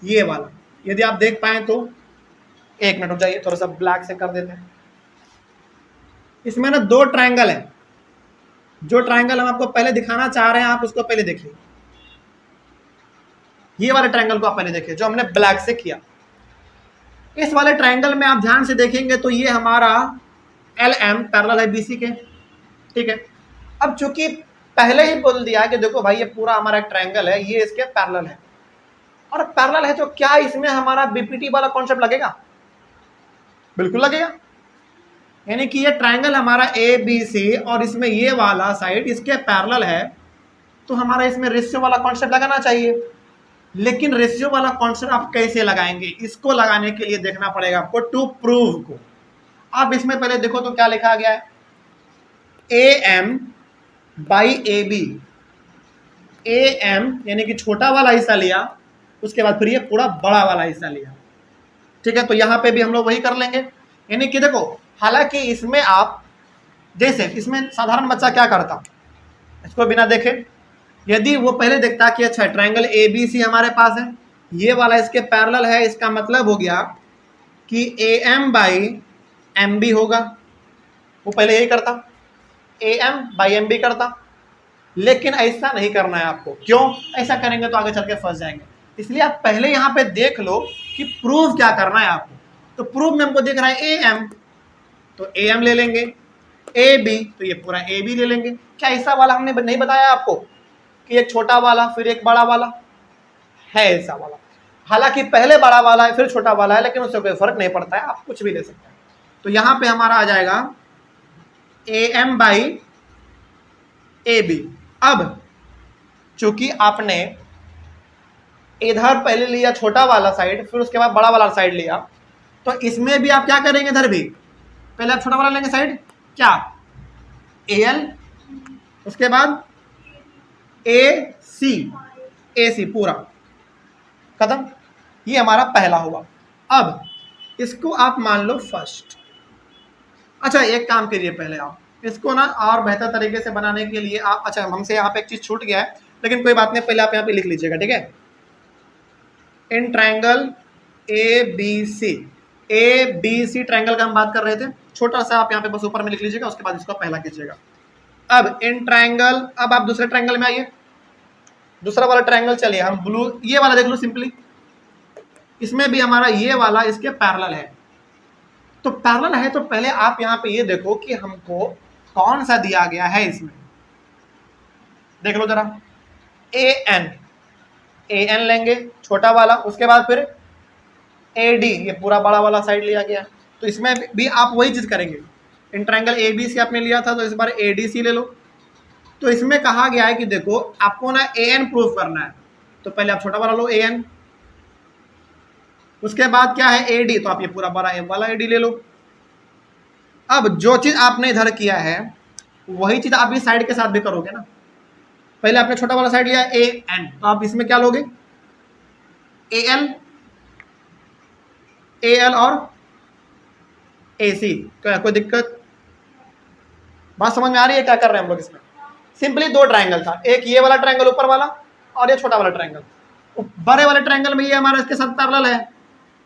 S1: ये वाला। यदि आप देख पाए तो 1 मिनट रुक जाइए, थोड़ा सा ब्लैक से कर देते हैं। इसमें ना 2 ट्रायंगल है। जो ट्रायंगल हम आपको पहले दिखाना चाह रहे हैं आप उसको पहले देखिए। ये वाले ट्रायंगल को आप पहले देखिए जो हमने ब्लैक से किया। इस वाले ट्रायंगल में आप ध्यान से देखेंगे तो ये हमारा LM पैरेलल है BC के, ठीक है। अब चूंकि पहले ही बोल दिया कि देखो भाई ये पूरा हमारा एक ट्रायंगल है, ये इसके पैरेलल है, और पैरेलल है तो क्या इसमें हमारा BPT वाला कॉन्सेप्ट लगेगा, बिल्कुल लगेगा। यानी कि ये ट्रायंगल हमारा ABC और इसमें ये वाला साइड इसके पैरेलल है, तो हमारा इसमें रेशियो वाला कॉन्सेप्ट लगाना चाहिए। लेकिन रेशियो वाला कॉन्सेप्ट आप कैसे लगाएंगे, इसको लगाने के लिए देखना पड़ेगा आपको टू प्रूव को। आप इसमें पहले देखो तो क्या लिखा गया है, AM बाई AB। AM यानी कि छोटा वाला हिस्सा लिया, उसके बाद फिर ये पूरा बड़ा वाला हिस्सा लिया, ठीक है। तो यहाँ पे भी हम लोग वही कर लेंगे। यानी कि देखो, हालांकि इसमें आप जैसे इसमें साधारण बच्चा क्या करता, इसको बिना देखे यदि वो पहले देखता कि अच्छा ट्रायंगल ABC हमारे पास है, ये वाला इसके पैरेलल है, इसका मतलब हो गया कि AM बाई MB होगा, वो पहले यही करता, AM बाई MB करता। लेकिन ऐसा नहीं करना है आपको। क्यों? ऐसा करेंगे तो आगे चल के फंस जाएंगे। इसलिए आप पहले यहाँ पे देख लो कि प्रूव क्या करना है आपको। तो प्रूव में हमको दिख रहा है AM, तो AM ले लेंगे, AB तो ये पूरा AB ले लेंगे। क्या ऐसा वाला हमने नहीं बताया आपको कि एक छोटा वाला फिर एक बड़ा वाला है, ऐसा वाला। हालांकि पहले बड़ा वाला है फिर छोटा वाला है, लेकिन उससे कोई फर्क नहीं पड़ता है, आप कुछ भी ले सकते हैं। तो यहाँ पे हमारा आ जाएगा AM बाई AB। अब चूंकि आपने इधर पहले लिया छोटा वाला साइड, फिर उसके बाद बड़ा वाला साइड लिया, तो इसमें भी आप क्या करेंगे, इधर भी पहले आप छोटा वाला लेंगे साइड, क्या AL, उसके बाद AC, AC पूरा खत्म। ये हमारा पहला हुआ। अब इसको आप मान लो फर्स्ट। अच्छा एक काम करिए, पहले आप इसको ना और बेहतर तरीके से बनाने के लिए आप, अच्छा हमसे यहाँ पे एक चीज छूट गया है लेकिन कोई बात नहीं, पहले आप यहाँ पे लिख लीजिएगा, ठीक है। इन ट्रायंगल ABC ट्रायंगल का हम बात कर रहे थे, छोटा सा आप यहाँ पे बस ऊपर में लिख लीजिएगा, उसके बाद इसको पहला कीजिएगा। अब इन ट्रायंगल, अब आप दूसरे ट्रायंगल में आइए, दूसरा वाला ट्रायंगल चलिए हम ब्लू, ये वाला देख लो सिंपली, इसमें भी हमारा ये वाला इसके पैरेलल है। तो पैरेलल है तो पहले आप यहाँ पे ये देखो कि हमको कौन सा दिया गया है इसमें, देख लो जरा। AN लेंगे छोटा वाला, उसके बाद फिर AD, ये पूरा बड़ा वाला साइड लिया गया। तो इसमें भी आप वही चीज करेंगे, इन ट्रायंगल ABC आपने लिया था तो इस बार ADC ले लो। तो इसमें कहा गया है कि देखो आपको ना AN प्रूफ करना है, तो पहले आप छोटा वाला लो AN, उसके बाद क्या है AD, तो आप ये पूरा बड़ा वाला AD ले लो। अब जो चीज आपने इधर किया है वही चीज आप इस साइड के साथ भी करोगे ना। पहले आपने छोटा वाला साइड लिया AN, तो आप इसमें क्या लोगे AL और AC। कोई दिक्कत, बात समझ में आ रही है क्या कर रहे हैं हम लोग इसमें? सिंपली दो ट्रायंगल था, एक ये वाला ट्रायंगल ऊपर वाला और ये छोटा वाला ट्रायंगल। बड़े वाले ट्रायंगल में ये हमारा इसके साथ पैरेलल है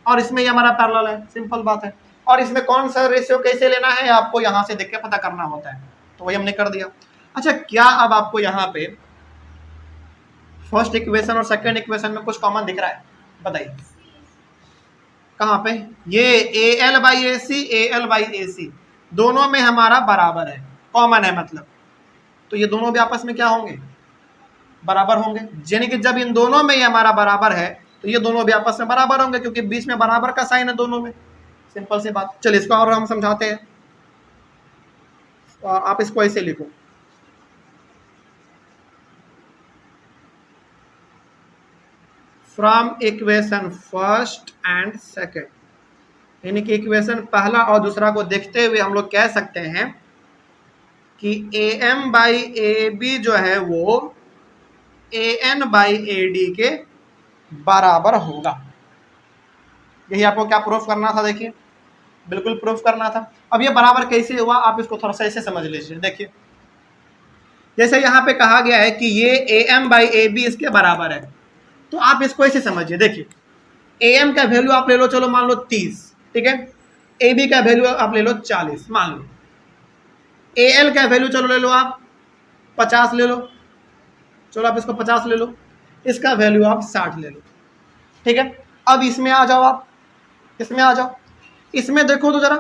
S1: और इसमें ये हमारा पैरेलल है, सिंपल बात है। और इसमें कौन सा रेशियो कैसे लेना है आपको यहाँ से देख के पता करना होता है, तो वही हमने कर दिया। अच्छा क्या अब आपको यहाँ पे फर्स्ट इक्वेशन और सेकंड इक्वेशन में कुछ कॉमन दिख रहा है? बताइए कहाँ पे? ये AL/AC दोनों में हमारा बराबर है, कॉमन है मतलब, तो ये दोनों भी आपस में क्या होंगे? बराबर होंगे। यानी कि जब इन दोनों में ये हमारा बराबर है तो ये दोनों भी आपस में बराबर होंगे, क्योंकि बीच में बराबर का साइन है दोनों में, सिंपल सी बात। चलिए इसको और हम समझाते हैं, आप इसको ऐसे लिखो, from equation first and second, यानी कि इक्वेशन पहला और दूसरा को देखते हुए हम लोग कह सकते हैं कि AM/AB जो है वो AN/AD के बराबर होगा। यही आपको क्या प्रूफ करना था? देखिए बिल्कुल प्रूफ करना था। अब ये बराबर कैसे हुआ आप इसको थोड़ा सा ऐसे समझ लीजिए। देखिए जैसे यहाँ पे कहा गया है कि ये AM/AB इसके बराबर है, तो आप इसको ऐसे समझिए। देखिए AM का वैल्यू आप ले लो, चलो मान लो 30, ठीक है। AB का वैल्यू आप ले लो 40 मान लो। AL का वैल्यू चलो ले लो आप 50 ले लो, चलो आप इसको 50 ले लो, इसका वैल्यू आप 60 ले लो, ठीक है। अब इसमें आ जाओ, आप इसमें आ जाओ, इसमें देखो तो जरा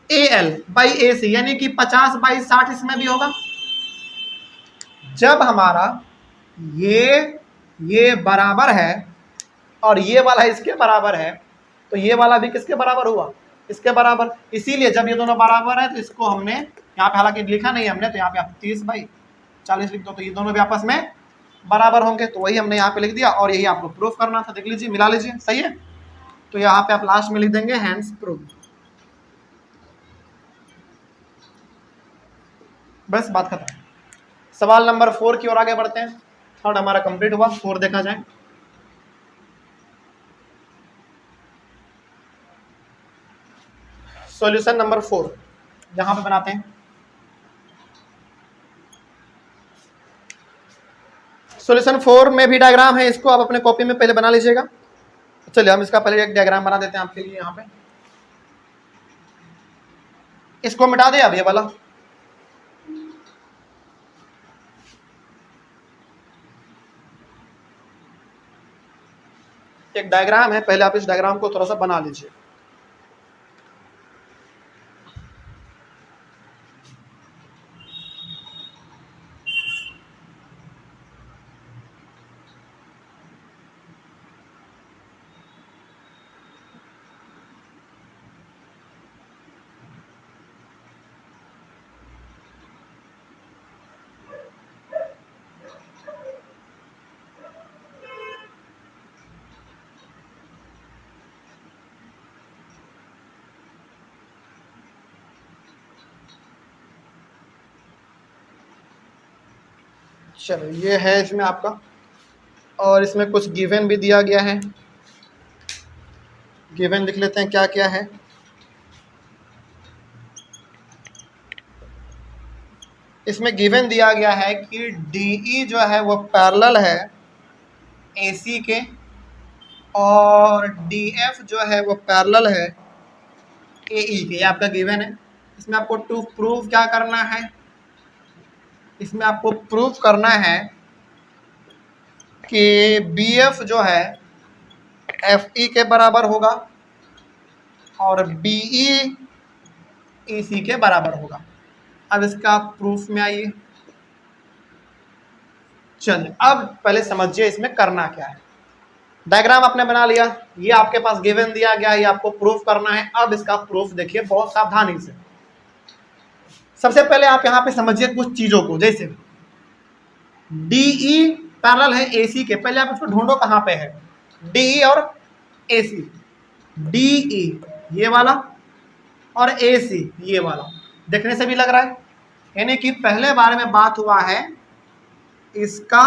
S1: AL/AC यानी कि 50/60 इसमें भी होगा। जब हमारा ये बराबर है और ये वाला इसके बराबर है, तो ये वाला भी किसके बराबर हुआ? इसके बराबर। इसीलिए जब ये दोनों बराबर है तो इसको हमने यहाँ पे, हालांकि लिखा नहीं हमने, तो यहाँ पे आप 30/40 लिख दो, तो ये दोनों भी आपस में बराबर होंगे, तो वही हमने यहाँ पे लिख दिया। और यही आपको प्रूफ करना था, देख लीजिए मिला लीजिए, सही है। तो यहाँ पे आप लास्ट में लिख देंगे हैंड्स प्रूफ, बस बात खत्म। सवाल नंबर 4 की ओर आगे बढ़ते हैं। थर्ड हमारा कंप्लीट हुआ, 4 देखा जाए। सॉल्यूशन नंबर 4 यहां पे बनाते हैं। सॉल्यूशन 4 में भी डायग्राम है, इसको आप अपने कॉपी में पहले बना लीजिएगा। चलिए हम इसका पहले एक डायग्राम बना देते हैं आपके लिए। यहाँ पे इसको मिटा दे अब ये वाला, एक डायग्राम है, पहले आप इस डायग्राम को थोड़ा सा बना लीजिए। चलो ये है इसमें आपका, और इसमें कुछ गिवन भी दिया गया है। गिवन लिख लेते हैं क्या क्या है। इसमें गिवन दिया गया है कि DE जो है वो पैरेलल है AC के, और DF जो है वो पैरेलल है AE के। ये आपका गिवन है। इसमें आपको टू प्रूव क्या करना है, इसमें आपको प्रूफ करना है कि BF जो है FE के बराबर होगा और BE EC के बराबर होगा। अब इसका प्रूफ में आइए। चलिए अब पहले समझिए इसमें करना क्या है। डायग्राम आपने बना लिया, ये आपके पास गिवन दिया गया है, ये आपको प्रूफ करना है। अब इसका प्रूफ देखिए बहुत सावधानी से। सबसे पहले आप यहाँ पे समझिए कुछ चीजों को, जैसे DE पैरेलल है AC के। पहले आप इसको ढूंढो कहाँ पे है, DE और AC। DE ये वाला और AC ये वाला, देखने से भी लग रहा है, यानी कि पहले बारे में बात हुआ है इसका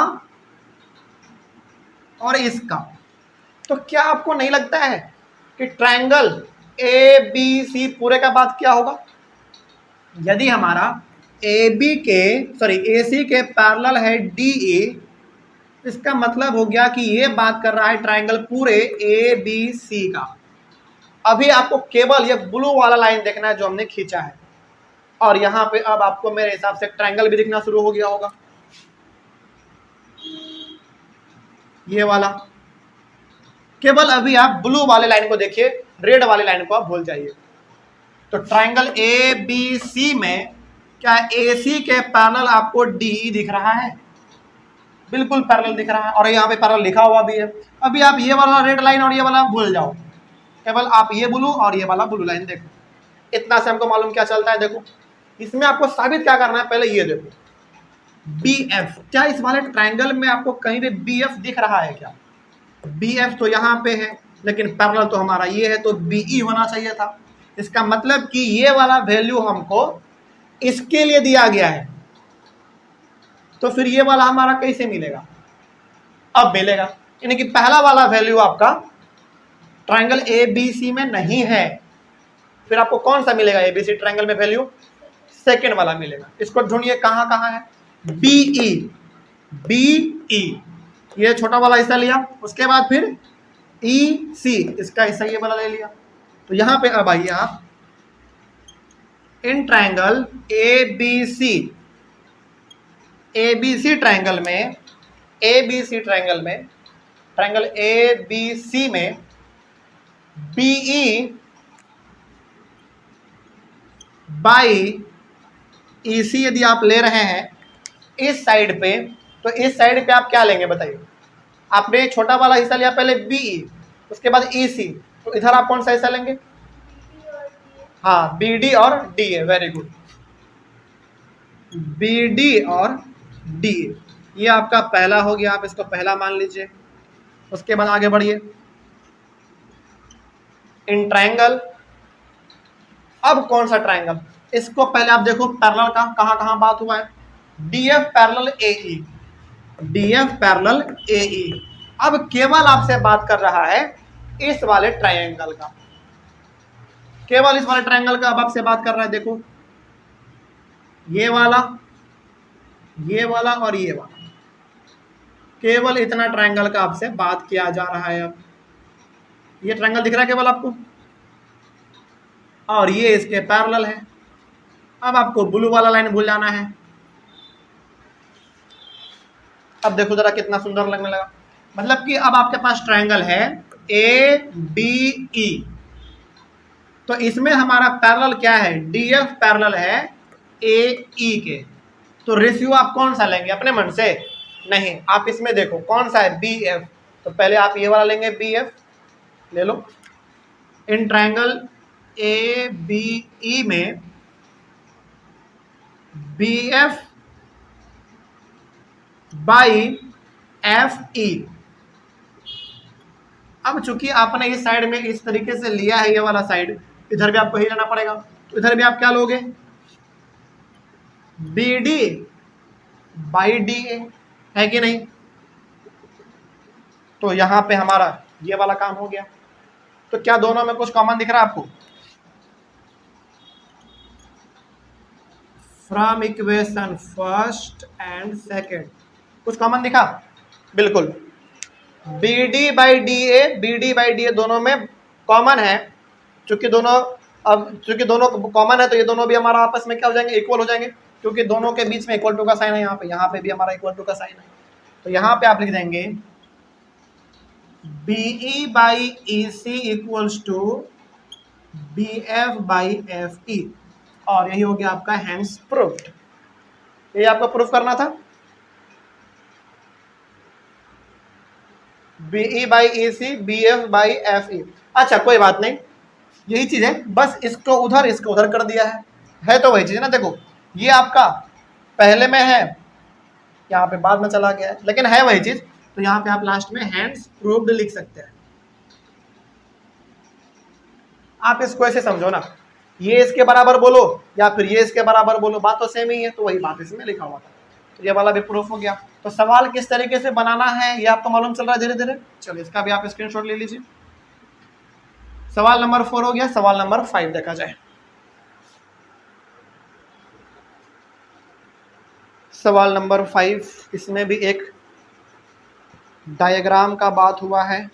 S1: और इसका। तो क्या आपको नहीं लगता है कि ट्रायंगल ABC पूरे का बात क्या होगा? यदि हमारा AC के पैरेलल है DE, इसका मतलब हो गया कि ये बात कर रहा है ट्रायंगल पूरे ABC का। अभी आपको केवल ये ब्लू वाला लाइन देखना है जो हमने खींचा है, और यहाँ पे अब आपको मेरे हिसाब से ट्रायंगल भी दिखना शुरू हो गया होगा, ये वाला। केवल अभी आप ब्लू वाले लाइन को देखिए, रेड वाले लाइन को आप भूल जाइए। तो ट्रायंगल ABC में क्या AC के पैरेलल आपको DE दिख रहा है? बिल्कुल पैरेलल दिख रहा है, और यहाँ पे पैरेलल लिखा हुआ भी है। अभी आप ये वाला रेड लाइन और ये वाला भूल जाओ, केवल आप ये ब्लू और ये वाला ब्लू लाइन देखो। इतना से हमको मालूम क्या चलता है। देखो इसमें आपको साबित क्या करना है, पहले ये देखो BF, क्या इस वाले ट्रायंगल में आपको कहीं भी BF दिख रहा है क्या? BF तो यहाँ पे है, लेकिन पैरेलल तो हमारा ये है, तो BE होना चाहिए था। इसका मतलब कि ये वाला वैल्यू हमको इसके लिए दिया गया है, तो फिर ये वाला हमारा कैसे मिलेगा? अब मिलेगा, यानी कि पहला वाला वैल्यू आपका ट्रायंगल ABC में नहीं है। फिर आपको कौन सा मिलेगा ABC ट्रायंगल में वैल्यू? सेकेंड वाला मिलेगा। इसको ढूंढिए कहाँ कहाँ है। BE ये छोटा वाला हिस्सा लिया, उसके बाद फिर EC इसका हिस्सा ये वाला ले लिया। तो यहाँ पे अब आइए आप, इन ट्रायंगल ABC ट्रायंगल में, ट्रायंगल ABC में BE बाई EC यदि आप ले रहे हैं इस साइड पे, तो इस साइड पे आप क्या लेंगे बताइए? आपने छोटा वाला हिस्सा लिया पहले BE, उसके बाद EC, तो इधर आप कौन सा हिस्सा लेंगे? हाँ BD और DA, वेरी गुड, BD और DA। ये आपका पहला हो गया, आप इसको पहला मान लीजिए। उसके बाद आगे बढ़िए, इन ट्रायंगल, अब कौन सा ट्रायंगल? इसको पहले आप देखो पैरेलल का कहाँ कहाँ बात हुआ है। DF parallel AE। अब केवल आपसे बात कर रहा है इस वाले ट्रायंगल का, केवल इस वाले ट्रायंगल का अब आपसे बात कर रहा है। देखो ये वाला और ये वाला, केवल इतना ट्रायंगल का आपसे बात किया जा रहा है। अब ये ट्रायंगल दिख रहा है केवल आपको, और ये इसके पैरेलल है। अब आपको ब्लू वाला लाइन भूल जाना है। अब देखो जरा कितना सुंदर लगने लगा। मतलब कि अब आपके पास ट्रायंगल है ABE, तो इसमें हमारा पैरेलल क्या है? DF पैरेलल है AE के। तो रेशियो आप कौन सा लेंगे अपने मन से? नहीं, आप इसमें देखो कौन सा है BF, तो पहले आप ये वाला लेंगे BF ले लो। इन ट्रायंगल ABE में BF बाई FE। अब चूंकि आपने इस साइड में इस तरीके से लिया है, ये वाला साइड, इधर भी आपको ही लेना पड़ेगा। तो इधर भी आप क्या लोगे? BD by DA। है कि नहीं? तो यहाँ पे हमारा ये वाला काम हो गया। तो क्या दोनों में कुछ कॉमन दिख रहा है आपको? From equation first and second कुछ कॉमन दिखा? बिल्कुल। B D by D A दोनों में कॉमन है। चूंकि दोनों कॉमन है तो ये दोनों भी हमारा आपस में क्या हो जाएंगे? इक्वल हो जाएंगे, क्योंकि दोनों के बीच में इक्वल टू का साइन है। यहाँ पे भी हमारा इक्वल टू का साइन है। तो यहाँ पे आप लिख देंगे B E by E C equals to B F by F E, और यही हो गया आपका हैंस प्रूफ्ड। ये आपको प्रूफ करना था। B E by E C B F by F E. अच्छा कोई बात नहीं, यही चीज है, बस इसको उधर कर दिया है तो वही चीज है ना। देखो ये आपका पहले में है, यहाँ पे बाद में चला गया है, लेकिन है वही चीज। तो यहाँ पे आप लास्ट में हैंड्स प्रूव्ड लिख सकते हैं। आप इसको ऐसे समझो ना, ये इसके बराबर बोलो या फिर ये इसके बराबर बोलो, बात तो सेम ही है। तो वही बात इसमें लिखा हुआ था। तो ये वाला भी प्रूफ हो गया। तो सवाल किस तरीके से बनाना है ये आपको मालूम चल रहा है धीरे धीरे। चलिए इसका भी आप स्क्रीनशॉट ले लीजिए। सवाल नंबर 4 हो गया। सवाल नंबर 5 देखा जाए। सवाल नंबर 5, इसमें भी एक डायग्राम का बात हुआ है।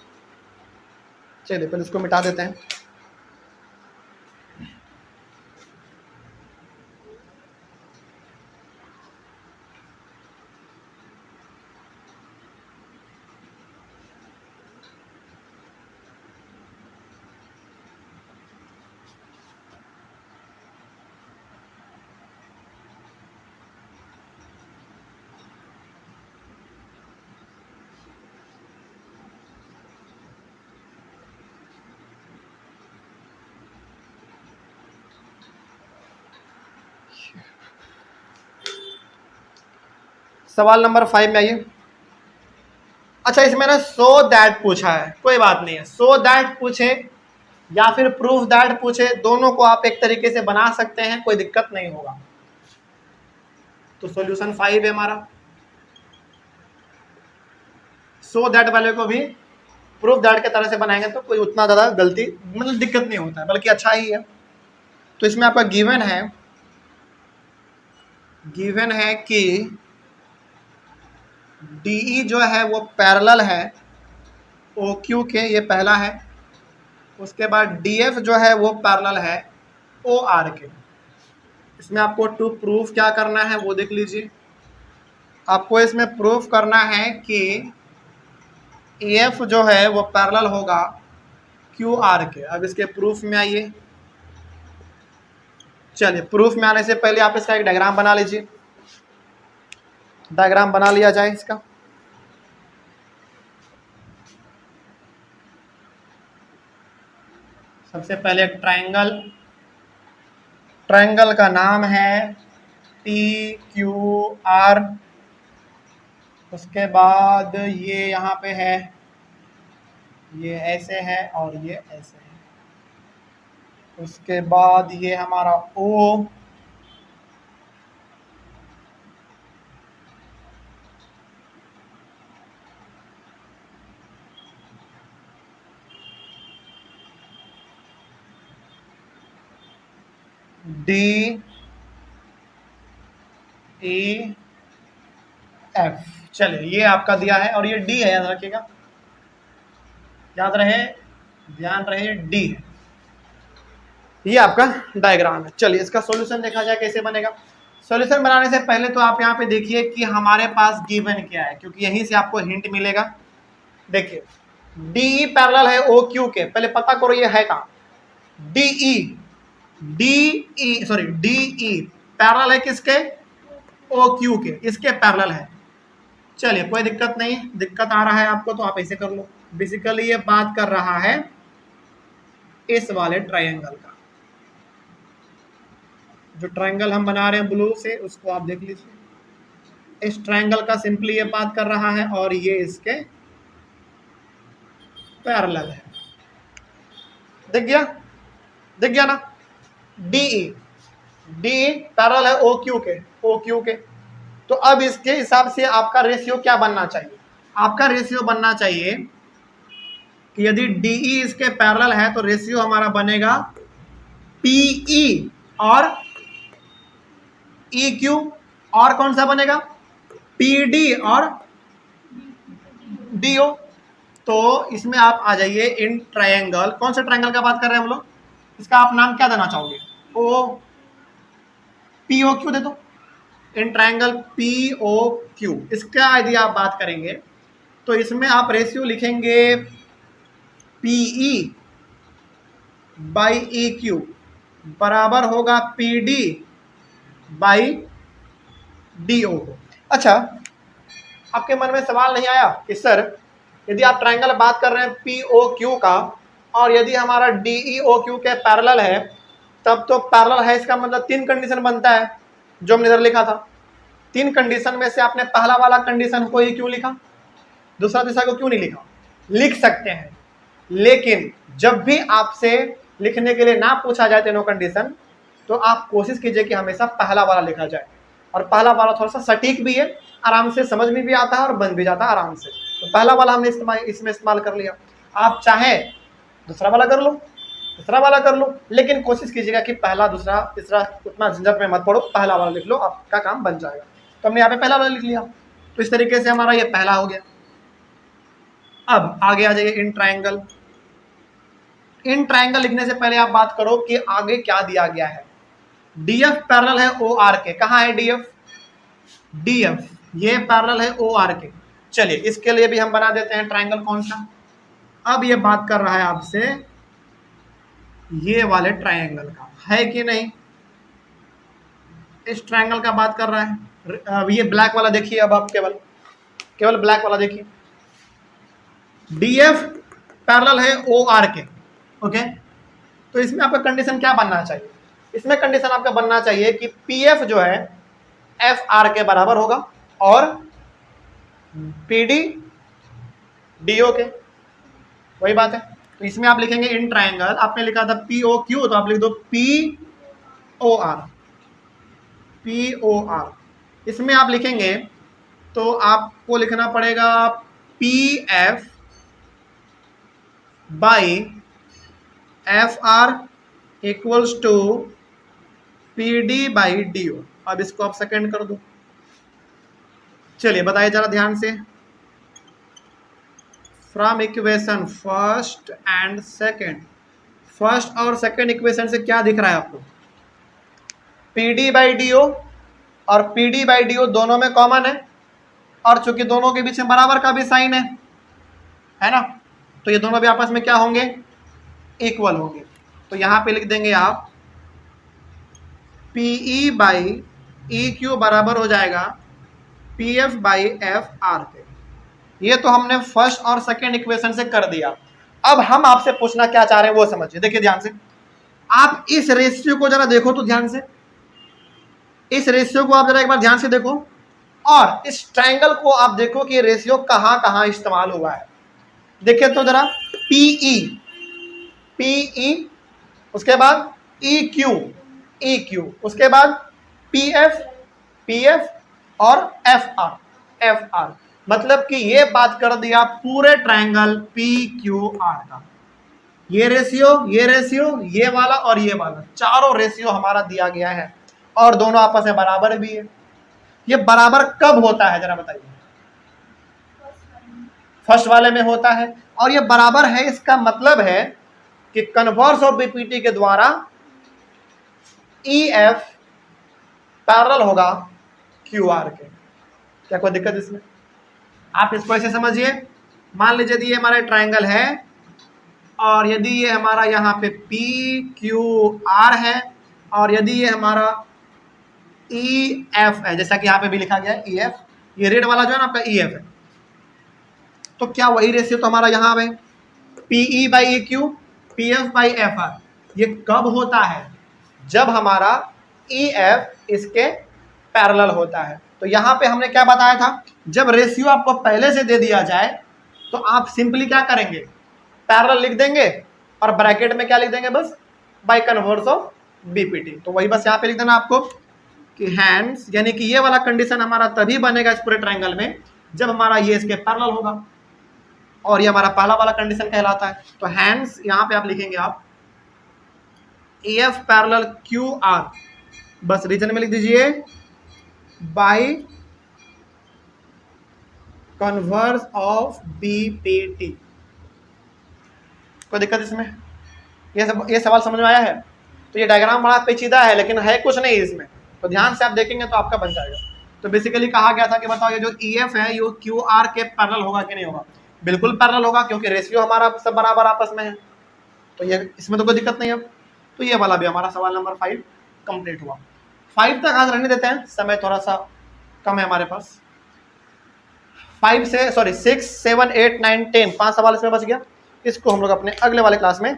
S1: चलिए पहले इसको मिटा देते हैं। सवाल नंबर 5 में आइए। अच्छा इसमें ना सो दैट पूछा है, कोई बात नहीं है। सो दैट पूछे या फिर प्रूफ दैट पूछे, दोनों को आप एक तरीके से बना सकते हैं, कोई दिक्कत नहीं होगा। तो सॉल्यूशन 5 है हमारा। सो दैट वाले को भी प्रूफ दैट के तरह से बनाएंगे तो कोई उतना ज़्यादा गलती मतलब दिक्कत नहीं होता है, बल्कि अच्छा ही है। तो इसमें आपका गिवन है कि DE जो है वो पैरेलल है OQ के, ये पहला है। उसके बाद DF जो है वो पैरेलल है OR के। इसमें आपको टू प्रूफ क्या करना है वो देख लीजिए। आपको इसमें प्रूफ करना है कि AF जो है वो पैरेलल होगा QR के। अब इसके प्रूफ में आइए। चलिए प्रूफ में आने से पहले आप इसका एक डायग्राम बना लीजिए। डायग्राम बना लिया जाए इसका। सबसे पहले एक ट्रायंगल का नाम है TQR। उसके बाद ये यहाँ पे है, ये ऐसे है और ये ऐसे है। उसके बाद ये हमारा O, DEF। चलिए ये आपका दिया है और ये D है, याद रखिएगा, ध्यान रहे D है। ये आपका डायग्राम है। चलिए इसका सॉल्यूशन देखा जाए कैसे बनेगा। सॉल्यूशन बनाने से पहले तो आप यहाँ पे देखिए कि हमारे पास गिवन क्या है, क्योंकि यहीं से आपको हिंट मिलेगा। देखिए DE पैरेलल है OQ के, पहले पता करो ये है कहाँ। DE पैरेलल है किसके? OQ के, इसके पैरेलल है। चलिए कोई दिक्कत नहीं, दिक्कत आ रहा है आपको तो आप ऐसे कर लो। बेसिकली ये बात कर रहा है इस वाले ट्रायंगल का। जो ट्रायंगल हम बना रहे हैं ब्लू से, उसको आप देख लीजिए। इस ट्रायंगल का सिंपली ये बात कर रहा है और ये इसके पैरेलल है। दिख गया ना। DE पैरेलल है OQ के। तो अब इसके हिसाब से आपका रेशियो क्या बनना चाहिए? आपका रेशियो बनना चाहिए कि यदि DE इसके पैरेलल है तो रेशियो हमारा बनेगा PE और EQ, और कौन सा बनेगा? PD और DO। तो इसमें आप आ जाइए इन ट्रायंगल, कौन सा ट्रायंगल का बात कर रहे हैं हम लोग? इसका आप नाम क्या देना चाहोगे? POQ दे दो, इन ट्रायंगल POQ। इसका यदि आप बात करेंगे तो इसमें आप रेशियो लिखेंगे PE बाई EQ बराबर होगा PD बाई DO। अच्छा, आपके मन में सवाल नहीं आया कि सर यदि आप ट्रायंगल बात कर रहे हैं POQ का और यदि हमारा DEOQ के पैरेलल है, तब तो पैरेलल है इसका मतलब 3 कंडीशन बनता है जो हमने इधर लिखा था। 3 कंडीशन में से आपने पहला वाला कंडीशन को ही क्यों लिखा, दूसरा तीसरा को क्यों नहीं लिखा? लिख सकते हैं, लेकिन जब भी आपसे लिखने के लिए ना पूछा जाए तीनों कंडीशन, तो आप कोशिश कीजिए कि हमेशा पहला वाला लिखा जाए। और पहला वाला थोड़ा सा सटीक भी है, आराम से समझ में भी आता है और बन भी जाता है आराम से। तो पहला वाला हमने इसमें इस्तेमाल कर लिया। आप चाहे दूसरा वाला कर लो, तीसरा वाला कर लो, लेकिन कोशिश कीजिएगा कि पहला दूसरा तीसरा उतना झंझट में मत पड़ो, पहला वाला लिख लो, आपका काम बन जाएगा। तो हमने यहाँ पे पहला वाला लिख लिया, तो इस तरीके से हमारा ये पहला हो गया। अब आगे आ जाइए इन ट्रायंगल। इन ट्रायंगल लिखने से पहले आप बात करो कि आगे क्या दिया गया है। DF पैरेलल है OR के। कहाँ है DF? DF ये पैरेलल है OR के। चलिए इसके लिए भी हम बना देते हैं ट्रायंगल कौन सा। अब ये बात कर रहा है आपसे ये वाले ट्रायंगल का, है कि नहीं? इस ट्रायंगल का बात कर रहा है। अब ये ब्लैक वाला देखिए, अब आप केवल ब्लैक वाला देखिए। DF पैरेलल है OR के, ओके। तो इसमें आपका कंडीशन क्या बनना चाहिए? इसमें कंडीशन आपका बनना चाहिए कि PF जो है FR के बराबर होगा और PD DO के, वही बात है। तो इसमें आप लिखेंगे इन ट्रायंगल, आपने लिखा था POQ, तो आप लिख दो POR। इसमें आप लिखेंगे तो आपको लिखना पड़ेगा PF by FR equals to PD by DO। अब इसको आप सेकेंड कर दो। चलिए बताइए जरा ध्यान से, from equation first and second. First और सेकेंड इक्वेशन से क्या दिख रहा है आपको? PD बाई DO और PD बाई DO दोनों में कॉमन है, और चूंकि दोनों के बीच में बराबर का भी साइन है ना, तो ये दोनों भी आपस में क्या होंगे? इक्वल होंगे। तो यहां पे लिख देंगे आप PE बाई EQ बराबर हो जाएगा PF बाई FR के। ये तो हमने फर्स्ट और सेकेंड इक्वेशन से कर दिया। अब हम आपसे पूछना क्या चाह रहे हैं वो समझिए। देखिए ध्यान से, आप इस रेशियो को जरा देखो तो ध्यान से, इस रेशियो को आप जरा एक बार ध्यान से देखो, और इस ट्रायंगल को आप देखो कि रेशियो कहां कहां इस्तेमाल हुआ है। देखिए तो जरा, PE, उसके बाद EQ, उसके बाद PF और FR। मतलब कि ये बात कर दिया पूरे ट्रायंगल PQR का। ये रेशियो, ये वाला और ये वाला, चारों रेशियो हमारा दिया गया है, और दोनों आपस में बराबर भी है। ये बराबर कब होता है जरा बताइए? फर्स्ट वाले में होता है। और ये बराबर है, इसका मतलब है कि कन्वर्स ऑफ BPT के द्वारा EF पैरेलल होगा QR के। क्या कोई दिक्कत इसमें? आप इसको ऐसे समझिए, मान लीजिए यदि ये हमारा ट्रायंगल है और यदि ये हमारा यहाँ पे PQR है और यदि ये हमारा EF है, जैसा कि यहाँ पे भी लिखा गया है EF, ये रेड वाला जो है ना आपका EF है, तो क्या वही रेशियो तो हमारा यहाँ है PE by EQ, PF by FR। ये कब होता है? जब हमारा EF इसके पैरेलल होता है। तो यहाँ पे हमने क्या बताया था, जब रेशियो आपको पहले से दे दिया जाए तो आप सिंपली क्या करेंगे? पैरेलल लिख देंगे और ब्रैकेट में क्या लिख देंगे? बस बाय कन्वर्स ऑफ BPT। तो वही बस यहाँ पे लिख देना आपको कि हैंड्स, यानी कि ये वाला कंडीशन हमारा तभी बनेगा इस पूरे ट्रायंगल में जब हमारा ये इसके पैरेलल होगा, और ये हमारा पहला वाला कंडीशन कहलाता है। तो हैंड्स यहाँ पे आप लिखेंगे आप AF पैरेलल QR, बस रीजन में लिख दीजिए बाय कन्वर्स ऑफ BPT। कोई दिक्कत इसमें? ये सवाल समझ में आया है? तो ये डायग्राम बड़ा पेचीदा है लेकिन है कुछ नहीं इसमें, तो ध्यान से आप देखेंगे तो आपका बन जाएगा। तो बेसिकली कहा गया था कि बताओ ये जो EF है ये QR के पैरेलल होगा कि नहीं होगा? बिल्कुल पैरेलल होगा, क्योंकि रेशियो हमारा सब बराबर आपस में है, तो ये इसमें तो कोई दिक्कत नहीं है। तो ये वाला भी हमारा सवाल नंबर 5 कंप्लीट हुआ। 5 तक आज रहने देते हैं, समय थोड़ा सा कम है हमारे पास। 6, 7, 8, 9, 10 5 सवाल इसमें बच गया। इसको हम लोग अपने अगले वाले क्लास में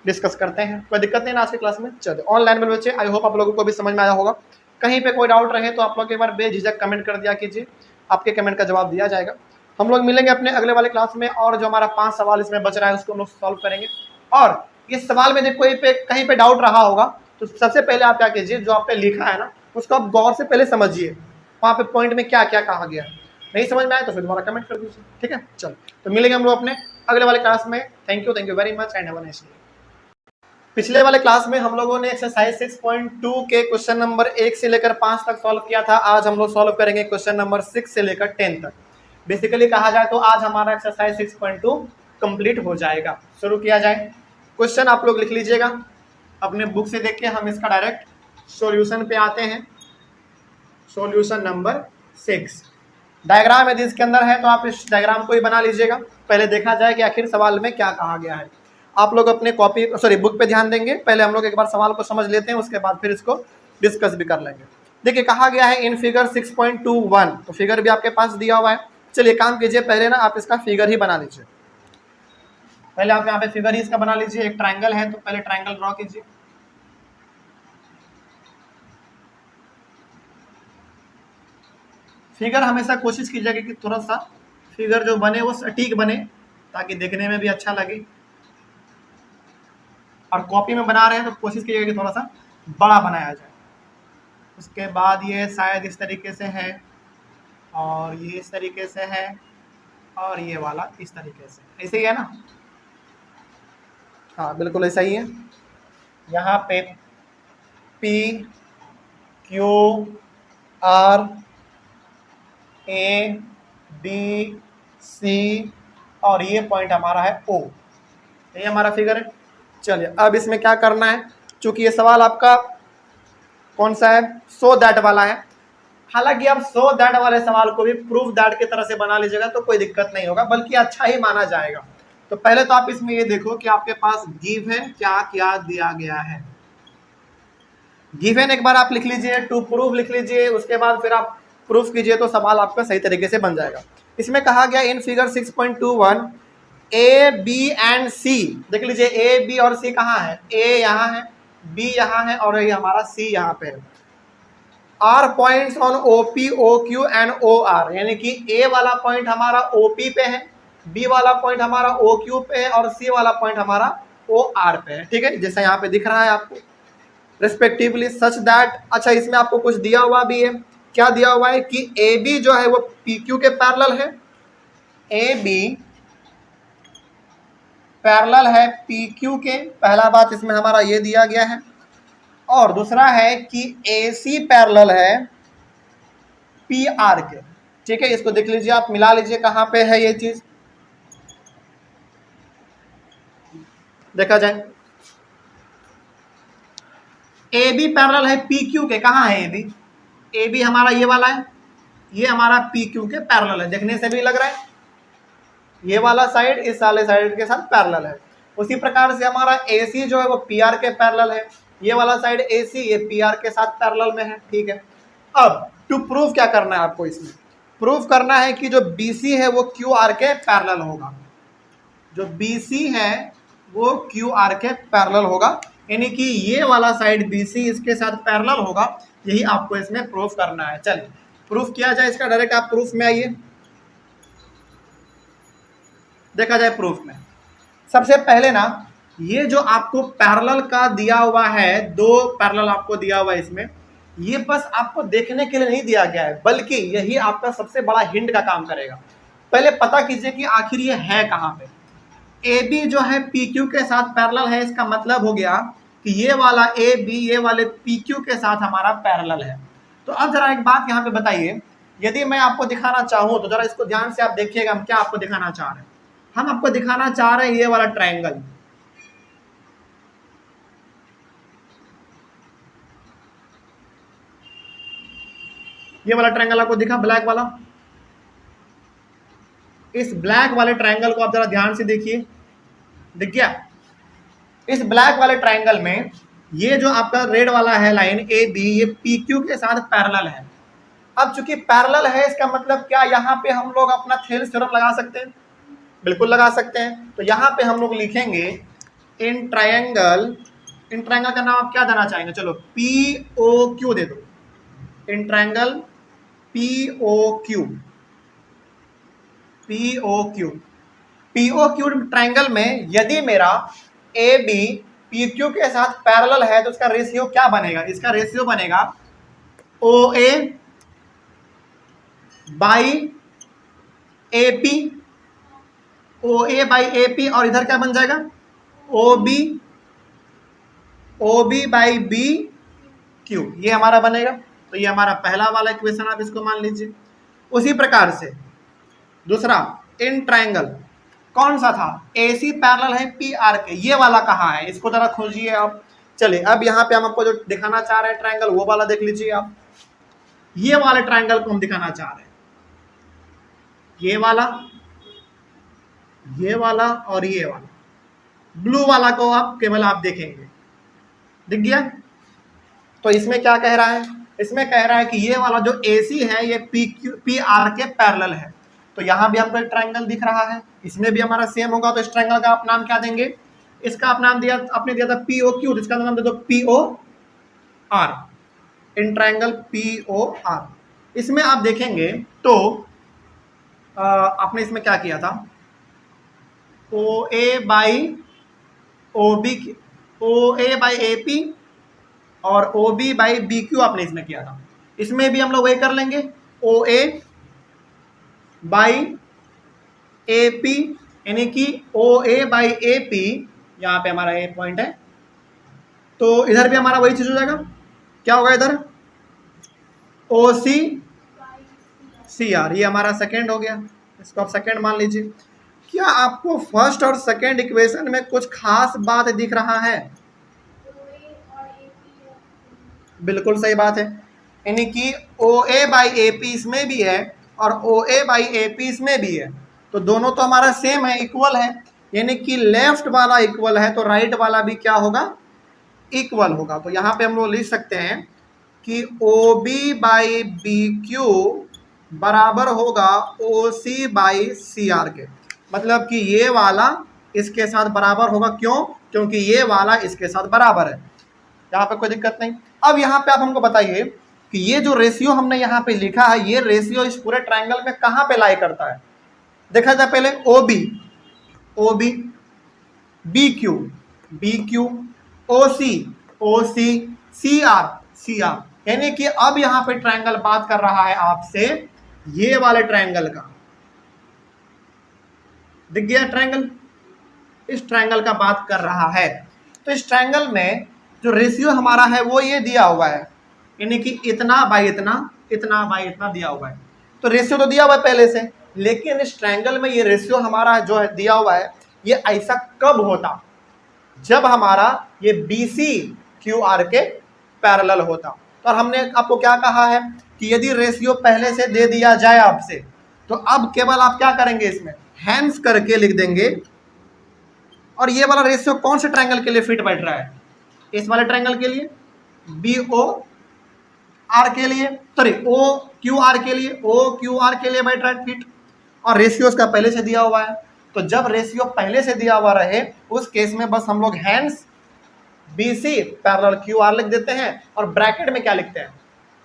S1: डिस्कस करते हैं। कोई दिक्कत नहीं ना आज की क्लास में? चलिए ऑनलाइन में बच्चे, आई होप आप लोगों को भी समझ में आया होगा। कहीं पे कोई डाउट रहे तो आप लोग एक बार बेझिझक कमेंट कर दिया कीजिए, आपके कमेंट का जवाब दिया जाएगा। हम लोग मिलेंगे अपने अगले वाले क्लास में, और जो हमारा 5 सवाल इसमें बच रहा है उसको हम लोग सॉल्व करेंगे। और इस सवाल में कोई पे कहीं पे डाउट रहा होगा तो सबसे पहले आप क्या कीजिए, जो आपने लिखा है ना उसको आप गौर से पहले समझिए, वहाँ पे पॉइंट में क्या क्या कहा गया है। नहीं समझ में आया तो फिर दोबारा कमेंट कर दीजिए, ठीक है? चलो तो मिलेंगे हम लोग अपने अगले वाले क्लास में। Thank you very much and have a nice day. पिछले वाले क्लास में हम लोगों ने एक्सरसाइज 6.2 के क्वेश्चन नंबर 1 से लेकर 5 तक सॉल्व किया था। आज हम लोग सॉल्व करेंगे क्वेश्चन नंबर 6 से लेकर 10 तक। बेसिकली कहा जाए तो आज हमारा एक्सरसाइज 6.2 कंप्लीट हो जाएगा। शुरू किया जाए। क्वेश्चन आप लोग लिख लीजिएगा अपने बुक से देख के, हम इसका डायरेक्ट सॉल्यूशन पे आते हैं। सॉल्यूशन नंबर 6 डायग्राम यदि इसके अंदर है तो आप इस डायग्राम को ही बना लीजिएगा। पहले देखा जाए कि आखिर सवाल में क्या कहा गया है। आप लोग अपने बुक पे ध्यान देंगे। पहले हम लोग एक बार सवाल को समझ लेते हैं, उसके बाद फिर इसको डिस्कस भी कर लेंगे। देखिए कहा गया है इन फिगर 6.21, तो फिगर भी आपके पास दिया हुआ है। चलिए काम कीजिए, पहले ना आप इसका फिगर ही बना लीजिए। पहले आप यहाँ पे फिगर ही इसका बना लीजिए। एक ट्रायंगल है तो पहले ट्रायंगल ड्रॉ कीजिए। फिगर हमेशा कोशिश कीजिएगा कि थोड़ा सा फिगर जो बने वो सटीक बने, ताकि देखने में भी अच्छा लगे। और कॉपी में बना रहे हैं तो कोशिश कीजिएगा कि थोड़ा सा बड़ा बनाया जाए। उसके बाद ये शायद इस तरीके से है, और ये इस तरीके से है, और ये वाला इस तरीके से। ऐसे ही है ना? हाँ बिल्कुल ऐसा ही है। यहाँ पे P Q R A B C और ये पॉइंट हमारा है O। ये हमारा फिगर है। चलिए अब इसमें क्या करना है, चूंकि ये सवाल आपका कौन सा है, सो दैट वाला है। हालांकि आप सो दैट वाले सवाल को भी प्रूफ दैट की तरह से बना लीजिएगा तो कोई दिक्कत नहीं होगा, बल्कि अच्छा ही माना जाएगा। तो पहले तो आप इसमें ये देखो कि आपके पास गिव है, क्या क्या दिया गया है। गिवन एक बार आप लिख लीजिए, टू प्रूफ लिख लीजिए, उसके बाद फिर आप प्रूफ कीजिए तो सवाल आपका सही तरीके से बन जाएगा। इसमें कहा गया in figure 6.21 A B and C, देख लीजिए A B और C कहाँ है, A यहाँ है, B यहाँ है, और ये हमारा C यहाँ पे है। Are points on OP OQ and OR, यानी कि A वाला पॉइंट हमारा OP पे है, B वाला पॉइंट हमारा OQ पे है, और C वाला पॉइंट हमारा OR पे है। ठीक है, जैसा यहाँ पे दिख रहा है आपको रेस्पेक्टिवली, सच दैट। अच्छा इसमें आपको कुछ दिया हुआ भी है। क्या दिया हुआ है कि AB जो है वो PQ के पैरेलल है, AB पैरेलल है PQ के, पहला बात इसमें हमारा ये दिया गया है। और दूसरा है कि AC पैरेलल है PR के। ठीक है, इसको देख लीजिए, आप मिला लीजिए कहाँ पे है ये चीज, देखा जाए। AB पैरेलल है PQ के, कहाँ है AB? AB हमारा ये वाला है, ये हमारा PQ के पैरेलल है। देखने से भी लग रहा है ये वाला साइड इस वाले साइड के साथ पैरेलल है। उसी प्रकार से हमारा AC जो है वो PR के पैरेलल है, ये वाला साइड AC ये PR के साथ पैरेलल में है। ठीक है, अब टू प्रूफ क्या करना है आपको, इसमें प्रूफ करना है कि जो BC है वो QR के पैरेलल होगा, जो BC है वो QR के पैरेलल होगा, यानी कि ये वाला साइड BC इसके साथ पैरेलल होगा। यही आपको इसमें प्रूफ करना है। चलिए प्रूफ किया जाए इसका, डायरेक्ट आप प्रूफ में आइए। देखा जाए प्रूफ में, सबसे पहले ना ये जो आपको पैरेलल का दिया हुआ है, दो पैरेलल आपको दिया हुआ है इसमें, ये बस आपको देखने के लिए नहीं दिया गया है, बल्कि यही आपका सबसे बड़ा हिंट का काम करेगा। पहले पता कीजिए कि आखिर ये है कहाँ पे। ए बी जो है पी क्यू के साथ पैरेलल है, इसका मतलब हो गया कि ये वाला ए बी ये वाले पी क्यू के साथ हमारा पैरेलल है। तो अब जरा एक बात यहाँ पे बताइए, यदि मैं आपको दिखाना चाहूँ तो जरा इसको ध्यान से आप देखिएगा हम क्या आपको दिखाना चाह रहे हैं। हम आपको दिखाना चाह रहे हैं ये वाला ट्रायंगल, ये वाला ट्रायंगल आपको दिखा ब्लैक वाला। इस ब्लैक वाले ट्रायंगल को आप जरा ध्यान से देखिए, दिख गया? इस ब्लैक वाले ट्रायंगल में ये जो आपका रेड वाला है लाइन ए बी, ये पी क्यू के साथ पैरेलल है। अब चूंकि पैरेलल है, इसका मतलब क्या, यहाँ पे हम लोग अपना थेल्स थ्योरम लगा सकते हैं, बिल्कुल लगा सकते हैं। तो यहाँ पे हम लोग लिखेंगे इन ट्रायंगल का नाम आप क्या देना चाहेंगे? चलो पी ओ क्यू दे दो, in triangle P O Q, P O Q. P O Q triangle में यदि मेरा ए बी पी क्यू के साथ पैरेलल है तो उसका रेशियो क्या बनेगा? इसका रेशियो बनेगा O A by A P, O A by A P, और इधर क्या बन जाएगा? O B by B Q, ये हमारा बनेगा। तो ये हमारा पहला वाला इक्वेशन आप इसको मान लीजिए। उसी प्रकार से दूसरा इन ट्रायंगल कौन सा था? ए सी पैरेलल है पी आर के, ये वाला कहाँ है? इसको जरा खोजिए आप। चलिए अब यहाँ पे हम आपको जो दिखाना चाह रहे हैं ट्रायंगल, वो वाला देख लीजिए आप। ये वाले ट्रायंगल को हम दिखाना चाह रहे हैं, ये वाला और ये वाला। ब्लू वाला को आप केवल आप देखेंगे, दिख गया? तो इसमें क्या कह रहा है? इसमें कह रहा है कि ये वाला जो AC है ये पी आर के पैरेलल है। तो यहाँ भी हमको एक ट्रायंगल दिख रहा है, इसमें भी हमारा सेम होगा। तो इस ट्रायंगल का आप नाम क्या देंगे? इसका आप नाम दिया, आपने दिया था पी ओ क्यू, इसका नाम दे दो P O R, in triangle P O R. इसमें आप देखेंगे तो आपने इसमें क्या किया था? O A by O B, O A by A P और O B by B Q आपने इसमें किया था। इसमें भी हम लोग वही कर लेंगे, ओ ए बाई ए पी, यानी कि ओ ए बाई ए पी, यहाँ पे हमारा ए पॉइंट है। तो इधर भी हमारा वही चीज हो जाएगा, क्या होगा इधर? ओ सी सी आर, ये हमारा सेकेंड हो गया, इसको आप सेकेंड मान लीजिए। क्या आपको फर्स्ट और सेकेंड इक्वेशन में कुछ खास बात दिख रहा है? बिल्कुल सही बात है, यानी कि ओ ए बाई ए पी इसमें भी है और ओ ए बाई ए पी इसमें भी है। तो दोनों तो हमारा सेम है, इक्वल है, यानी कि लेफ्ट वाला इक्वल है तो राइट वाला भी क्या होगा? इक्वल होगा। तो यहाँ पे हम लोग लिख सकते हैं कि O B by B Q बराबर होगा ओ सी बाई सी आर के। मतलब कि ये वाला इसके साथ बराबर होगा, क्यों? क्योंकि ये वाला इसके साथ बराबर है, यहाँ पे कोई दिक्कत नहीं। अब यहाँ पे आप हमको बताइए कि ये जो रेशियो हमने यहाँ पे लिखा है, ये रेशियो इस पूरे ट्रायंगल में कहाँ पे लाई करता है? देखा जाए पहले O B B Q O C C R, यानी कि अब यहाँ पे ट्रायंगल बात कर रहा है आपसे ये वाले ट्रायंगल का, दिख गया ट्रायंगल? इस ट्रायंगल का बात कर रहा है। तो इस ट्रायंगल में जो रेशियो हमारा है वो ये दिया हुआ है, यानी कि इतना बाई इतना, इतना बाई इतना दिया हुआ है। तो रेशियो तो दिया हुआ है पहले से, लेकिन इस ट्रायंगल में ये रेशियो हमारा जो है दिया हुआ है, ये ऐसा कब होता? जब हमारा ये BC QR के पैरेलल होता। तो हमने आपको क्या कहा है कि यदि रेशियो पहले से दे दिया जाए आपसे, तो अब केवल आप क्या करेंगे? इसमें हैंस करके लिख देंगे। और ये वाला रेशियो कौन से ट्रायंगल के लिए फिट बैठ रहा है? इस वाले ट्रायंगल के लिए, BOR के लिए, सॉरी OQR के लिए, OQR के लिए बैठ रहा है फिट। और रेशियो इसका पहले से दिया हुआ है। तो जब रेशियो पहले से दिया हुआ रहे, उस केस में बस हम लोग हैंस BC पैरेलल QR लिख देते हैं और ब्रैकेट में क्या लिखते हैं?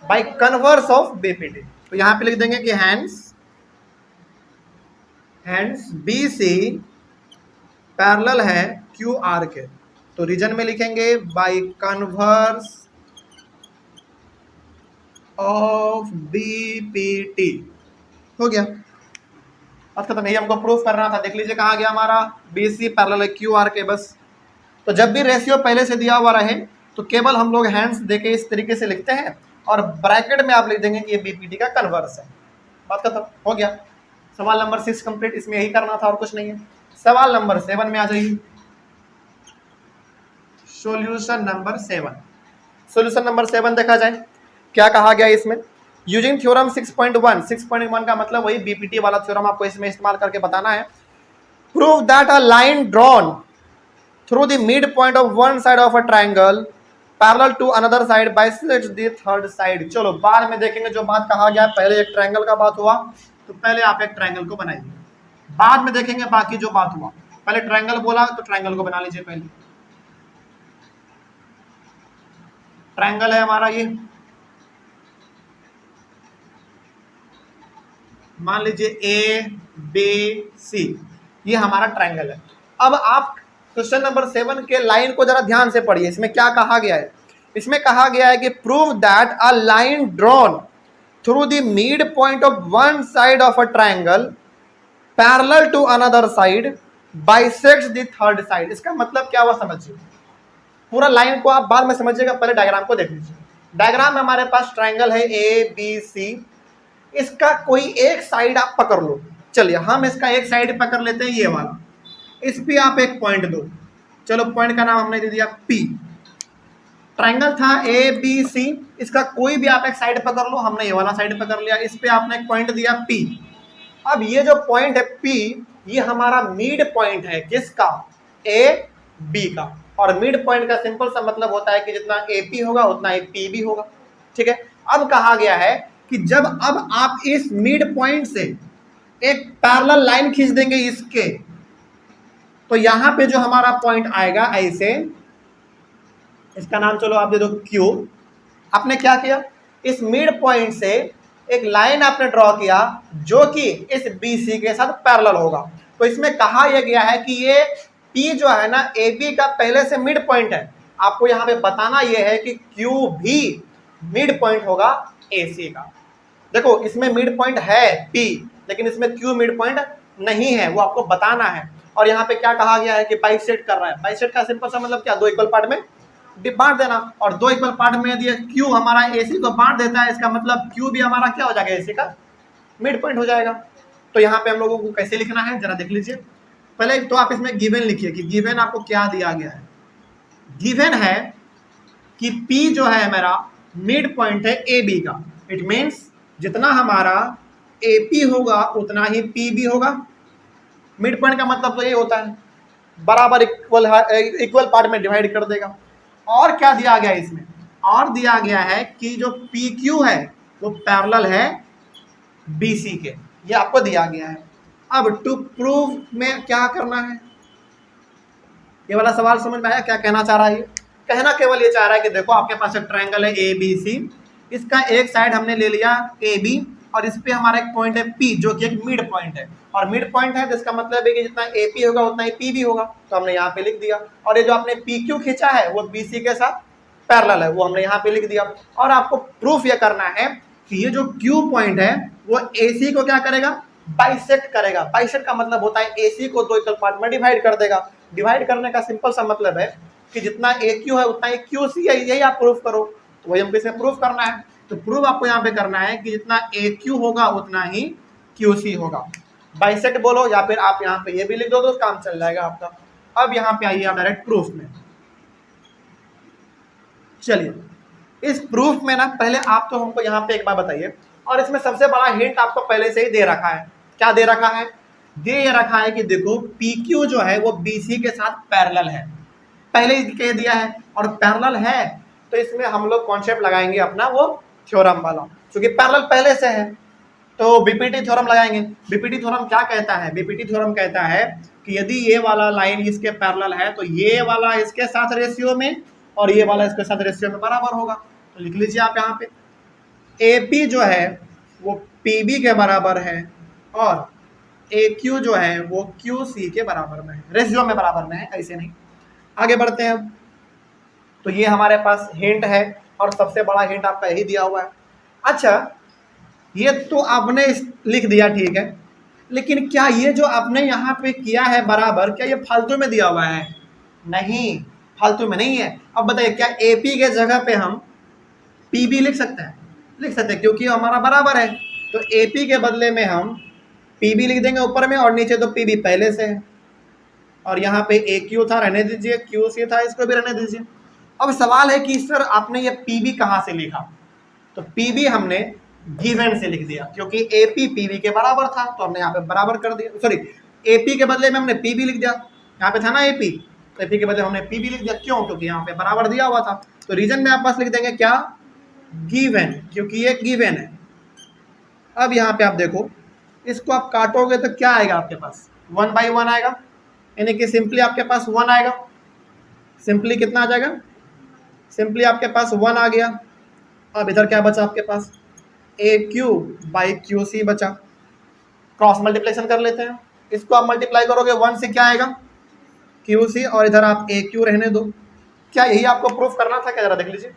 S1: By converse of BPD। तो यहाँ पे लिख देंगे कि हैंस BC पैरेलल है QR के। तो रीजन में लिखेंगे बाय कन्वर्स ऑफ बीपीटी। हो गया, बात खत्म। यही हमको प्रूफ करना था। देख लीजिए कहाँ गया हमारा बीसी पैरेलल क्यू आर के। बस तो जब भी रेशियो पहले से दिया हुआ रहे तो केवल हम लोग हैंड्स देके इस तरीके से लिखते हैं और ब्रैकेट में आप लिख देंगे कि ये बीपीटी का कन्वर्स है। बात खत्म, हो गया। सवाल नंबर 6 कंप्लीट। इसमें यही करना था और कुछ नहीं है। सवाल नंबर 7 में आ जाइए। Solution number 7। सॉल्यूशन नंबर 7 देखा जाए क्या कहा गया इसमें। Using theorem 6.1। 6.1 का मतलब वही बीपीटी वाला थ्योरम आपको इसमें इस्तेमाल करके बताना है। Prove that a line drawn through the mid point of one side of a triangle parallel to another side bisects the third side. चलो बाद में देखेंगे जो बात कहा गया। पहले एक ट्रायंगल का बात हुआ तो पहले आप एक ट्रायंगल को बनाइए, बाद में देखेंगे बाकी जो बात हुआ। पहले ट्रायंगल बोला तो ट्रायंगल को बना लीजिए। पहले ट्रायंगल है हमारा ये, मान लीजिए ए बी सी, ये हमारा ट्रायंगल है। अब आप क्वेश्चन नंबर 7 के लाइन को जरा ध्यान से पढ़िए। इसमें क्या कहा गया है। इसमें कहा गया है कि prove that a line drawn through the mid point of one side of a triangle parallel to another side bisects the third side. इसका मतलब क्या हुआ समझिए। पूरा लाइन को आप बाद में समझिएगा, पहले डायग्राम को देख लीजिए। डायग्राम में हमारे पास ट्रायंगल है ए बी सी। इसका कोई एक साइड आप पकड़ लो। चलिए हम इसका एक साइड पकड़ लेते हैं, ये वाला। इस पे आप एक पॉइंट दो। चलो पॉइंट का नाम हमने दे दिया पी। ट्रायंगल था ए बी सी, इसका कोई भी आप एक साइड पकड़ लो। हमने ये वाला साइड पकड़ लिया, इस पे आपने एक पॉइंट दिया पी। अब ये जो पॉइंट है पी, ये हमारा मिड पॉइंट है। किसका? ए बी का। और मिड पॉइंट का सिंपल सा मतलब होता है कि जितना ए पी होगा उतना ए पी भी होगा। ठीक है। अब कहा गया है कि जब अब आप इस मिड पॉइंट से एक पैरेलल लाइन खींच देंगे इसके, तो यहां पे जो हमारा पॉइंट आएगा ऐसे, इसका नाम चलो आप दे दो क्यू। आपने क्या किया, इस मिड पॉइंट से एक लाइन आपने ड्रॉ किया जो कि इस BC के साथ पैरेलल होगा। तो इसमें कहा यह गया है कि ये P जो है ना AB का पहले से मिड पॉइंट है। आपको यहाँ पे बताना यह है कि Q भी मिड पॉइंट होगा AC का। देखो इसमें मिड पॉइंट है P, लेकिन इसमें Q मिड पॉइंट नहीं है, वो आपको बताना है। और यहाँ पे क्या कहा गया है कि बाइसेक्ट कर रहा है। बाइसेक्ट का सिंपल सा मतलब क्या, दो इक्वल पार्ट में बांट देना। और दो इक्वल पार्ट में दिया Q हमारा AC को बांट देता है, इसका मतलब Q भी हमारा क्या हो जाएगा, AC का मिड पॉइंट हो जाएगा। तो यहाँ पे हम लोगों को कैसे लिखना है जरा देख लीजिए। पहले तो आप इसमें गिवन लिखिए कि गिवन आपको क्या दिया गया है। गिवन है कि P जो है मेरा मिड पॉइंट है AB का। इट मीन्स जितना हमारा AP होगा उतना ही P भी होगा। मिड पॉइंट का मतलब तो ये होता है बराबर इक्वल पार्ट में डिवाइड कर देगा। और क्या दिया गया इसमें, और दिया गया है कि जो PQ है वो पैरेलल है BC के, ये आपको दिया गया है। अब टू प्रूव में क्या करना है, ये वाला सवाल समझ में आया क्या कहना चाह रहा है। कहना केवल ये चाह रहा है कि देखो आपके पास एक ट्रायंगल है ABC, इसका एक साइड हमने ले लिया AB और इस पे हमारा एक पॉइंट है P जो कि एक मिड पॉइंट है। और मिड पॉइंट है तो इसका मतलब है कि जितना AP होगा उतना ही P भी होगा, तो हमने यहाँ पे लिख दिया। और ये जो आपने PQ खींचा है वो BC के साथ पैरेलल है, वो हमने यहाँ पे लिख दिया। और आपको प्रूफ ये करना है कि ये जो Q पॉइंट है वो AC को क्या करेगा, बाइसेक्ट करेगा। बाइसेक्ट का मतलब होता है AC को दो इक्वल पार्ट में डिवाइड कर देगा। डिवाइड करने का सिंपल सा मतलब है कि जितना AQ है उतना ही QC है, यही आप प्रूफ करो। तो वही हमको इसमें प्रूफ करना है। तो प्रूफ आपको यहाँ पे करना है कि जितना AQ होगा उतना ही QC होगा। बाइसेक्ट बोलो या फिर आप यहाँ पे ये भी लिख दो तो काम चल जाएगा आपका। अब यहाँ पे आइए आप डायरेक्ट प्रूफ में। चलिए इस प्रूफ में ना पहले आप तो हमको यहाँ पे एक बार बताइए, और इसमें सबसे बड़ा हिंट आपको पहले से ही दे रखा है। क्या दे रखा है, दे ये रखा है कि देखो PQ जो है वो BC के साथ पैरेलल है, पहले ही कह दिया है। और पैरेलल है तो इसमें हम लोग कॉन्सेप्ट लगाएंगे अपना वो थ्योरम वाला, क्योंकि पैरेलल पहले से है तो बीपीटी थ्योरम लगाएंगे। बीपीटी थ्योरम क्या कहता है, बीपीटी थ्योरम कहता है कि यदि ये वाला लाइन इसके पैरेलल है तो ये वाला इसके साथ रेशियो में और ये वाला इसके साथ रेशियो में बराबर होगा। तो लिख लीजिए आप यहाँ पे AP जो है वो PB के बराबर है और AQ जो है वो QC के बराबर में है, रेशियो में बराबर में है, ऐसे नहीं। आगे बढ़ते हैं। तो ये हमारे पास हिंट है और सबसे बड़ा हिंट आपका यही दिया हुआ है। अच्छा, ये तो आपने लिख दिया, ठीक है, लेकिन क्या ये जो आपने यहाँ पे किया है बराबर, क्या ये फालतू में दिया हुआ है? नहीं, फालतू में नहीं है। अब बताइए, क्या AP के जगह पे हम PB लिख सकते हैं? लिख सकते हैं, क्योंकि हमारा बराबर है। तो AP के बदले में हम PB लिख देंगे ऊपर में, और नीचे तो PB पहले से है। और यहाँ पे AQ था, रहने दीजिए, QC था, इसको भी रहने दीजिए। अब सवाल है कि सर आपने ये PB कहाँ से लिखा? तो PB हमने गिवन से लिख दिया, क्योंकि AP PB के बराबर था, तो हमने यहाँ पे बराबर कर दिया। सॉरी, AP के बदले में हमने PB लिख दिया, यहाँ पे था ना AP, तो AP के बदले हमने PB लिख दिया। क्यों? क्योंकि यहाँ पे बराबर दिया हुआ था। तो रीजन में आप पास लिख देंगे क्या? गिवन, क्योंकि ये गिवन है। अब यहाँ पे आप देखो, इसको आप काटोगे तो क्या आएगा आपके पास? 1/1 आएगा, यानी कि सिंपली आपके पास 1 आएगा। सिंपली कितना आ जाएगा? सिंपली आपके पास 1 आ गया। अब इधर क्या बचा आपके पास? AQ/QC बचा। क्रॉस मल्टीप्लिकेशन कर लेते हैं, इसको आप मल्टीप्लाई करोगे 1 से, क्या आएगा? QC, और इधर आप AQ रहने दो। क्या यही आपको प्रूफ करना था क्या? जरा देख लीजिए,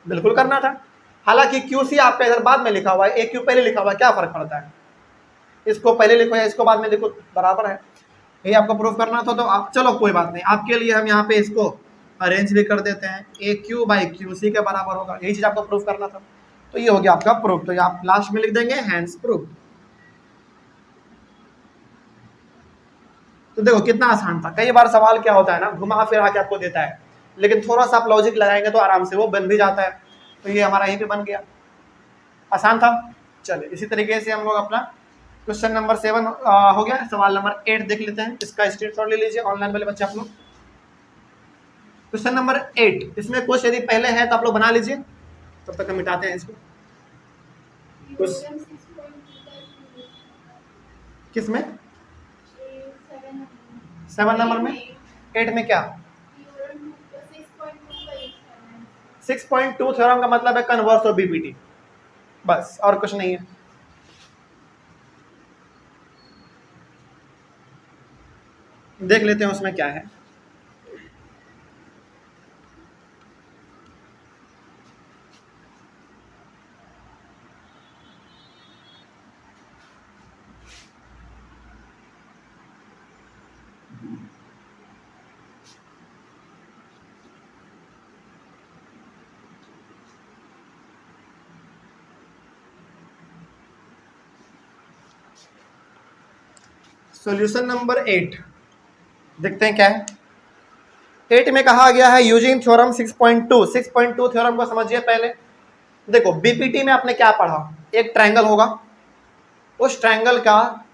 S1: बिल्कुल करना था। हालांकि QC आपका इधर बाद में लिखा हुआ है, AQ पहले लिखा हुआ है, क्या फर्क पड़ता है? इसको पहले लिखो या इसको बाद में लिखो, बराबर है। यही आपको प्रूफ करना था। तो आप, चलो कोई बात नहीं, आपके लिए हम यहाँ पे इसको अरेंज भी कर देते हैं, AQ/QC के बराबर होगा। यही चीज आपको प्रूफ करना था, तो ये हो गया आपका प्रूफ। तो ये आप लास्ट में लिख देंगे हैंड्स प्रूफ। तो देखो कितना आसान था। कई बार सवाल क्या होता है ना, घुमा फिरा के आपको देता है, लेकिन थोड़ा सा आप लॉजिक लगाएंगे तो आराम से वो बन भी जाता है। तो ये हमारा यहीं पे बन गया, आसान था। चलिए, इसी तरीके से हम लोग अपना क्वेश्चन नंबर 7 हो गया। सवाल नंबर 8 देख लेते हैं, इसका स्क्रीनशॉट ले लीजिए ऑनलाइन वाले बच्चे आप लोग। क्वेश्चन नंबर 8, इसमें कुछ यदि पहले है तो आप लोग बना लीजिए, तब तक हम मिटाते हैं इसको। किस में? 7 नंबर में। 8 में क्या? 6.2 थ्योरम का मतलब है कन्वर्स ऑफ BPT, बस, और कुछ नहीं है। देख लेते हैं उसमें क्या है। सॉल्यूशन नंबर 8 देखते हैं क्या है। 8 में कहा गया है यूजिंग थ्योरम 6.2 थ्योरम को समझिए पहले। देखो BPT में आपने क्या पढ़ा? एक ट्रायंगल होगा, उस ट्रायंगल का,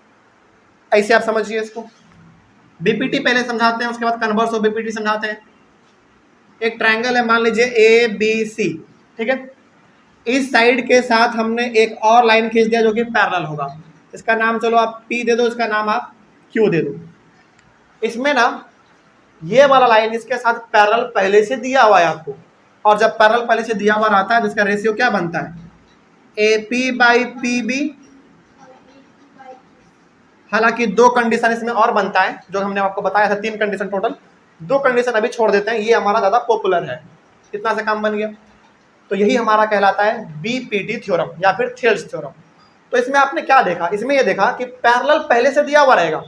S1: ऐसे आप समझिए इसको, BPT पहले समझाते हैं, उसके बाद कन्वर्स ऑफ BPT समझाते हैं। एक ट्रायंगल है, मान लीजिए ABC, ठीक है। इस साइड के साथ हमने एक और लाइन खींच दिया जो कि पैरेलल होगा। इसका नाम चलो आप P दे दो, इसका नाम आप Q दे दो। इसमें ना ये वाला लाइन इसके साथ पैरेलल पहले से दिया हुआ है आपको, और जब पैरेलल पहले से दिया हुआ रहता है तो इसका रेशियो क्या बनता है? AP/PB। हालांकि 2 कंडीशन इसमें और बनता है, जो हमने आपको बताया था, 3 कंडीशन टोटल। 2 कंडीशन अभी छोड़ देते हैं, ये हमारा ज़्यादा पॉपुलर है। इतना से काम बन गया। तो यही हमारा कहलाता है BPT थ्योरम या फिर थेल्स थ्योरम। तो इसमें आपने क्या देखा? इसमें ये देखा कि पैरेलल पहले से दिया हुआ रहेगा,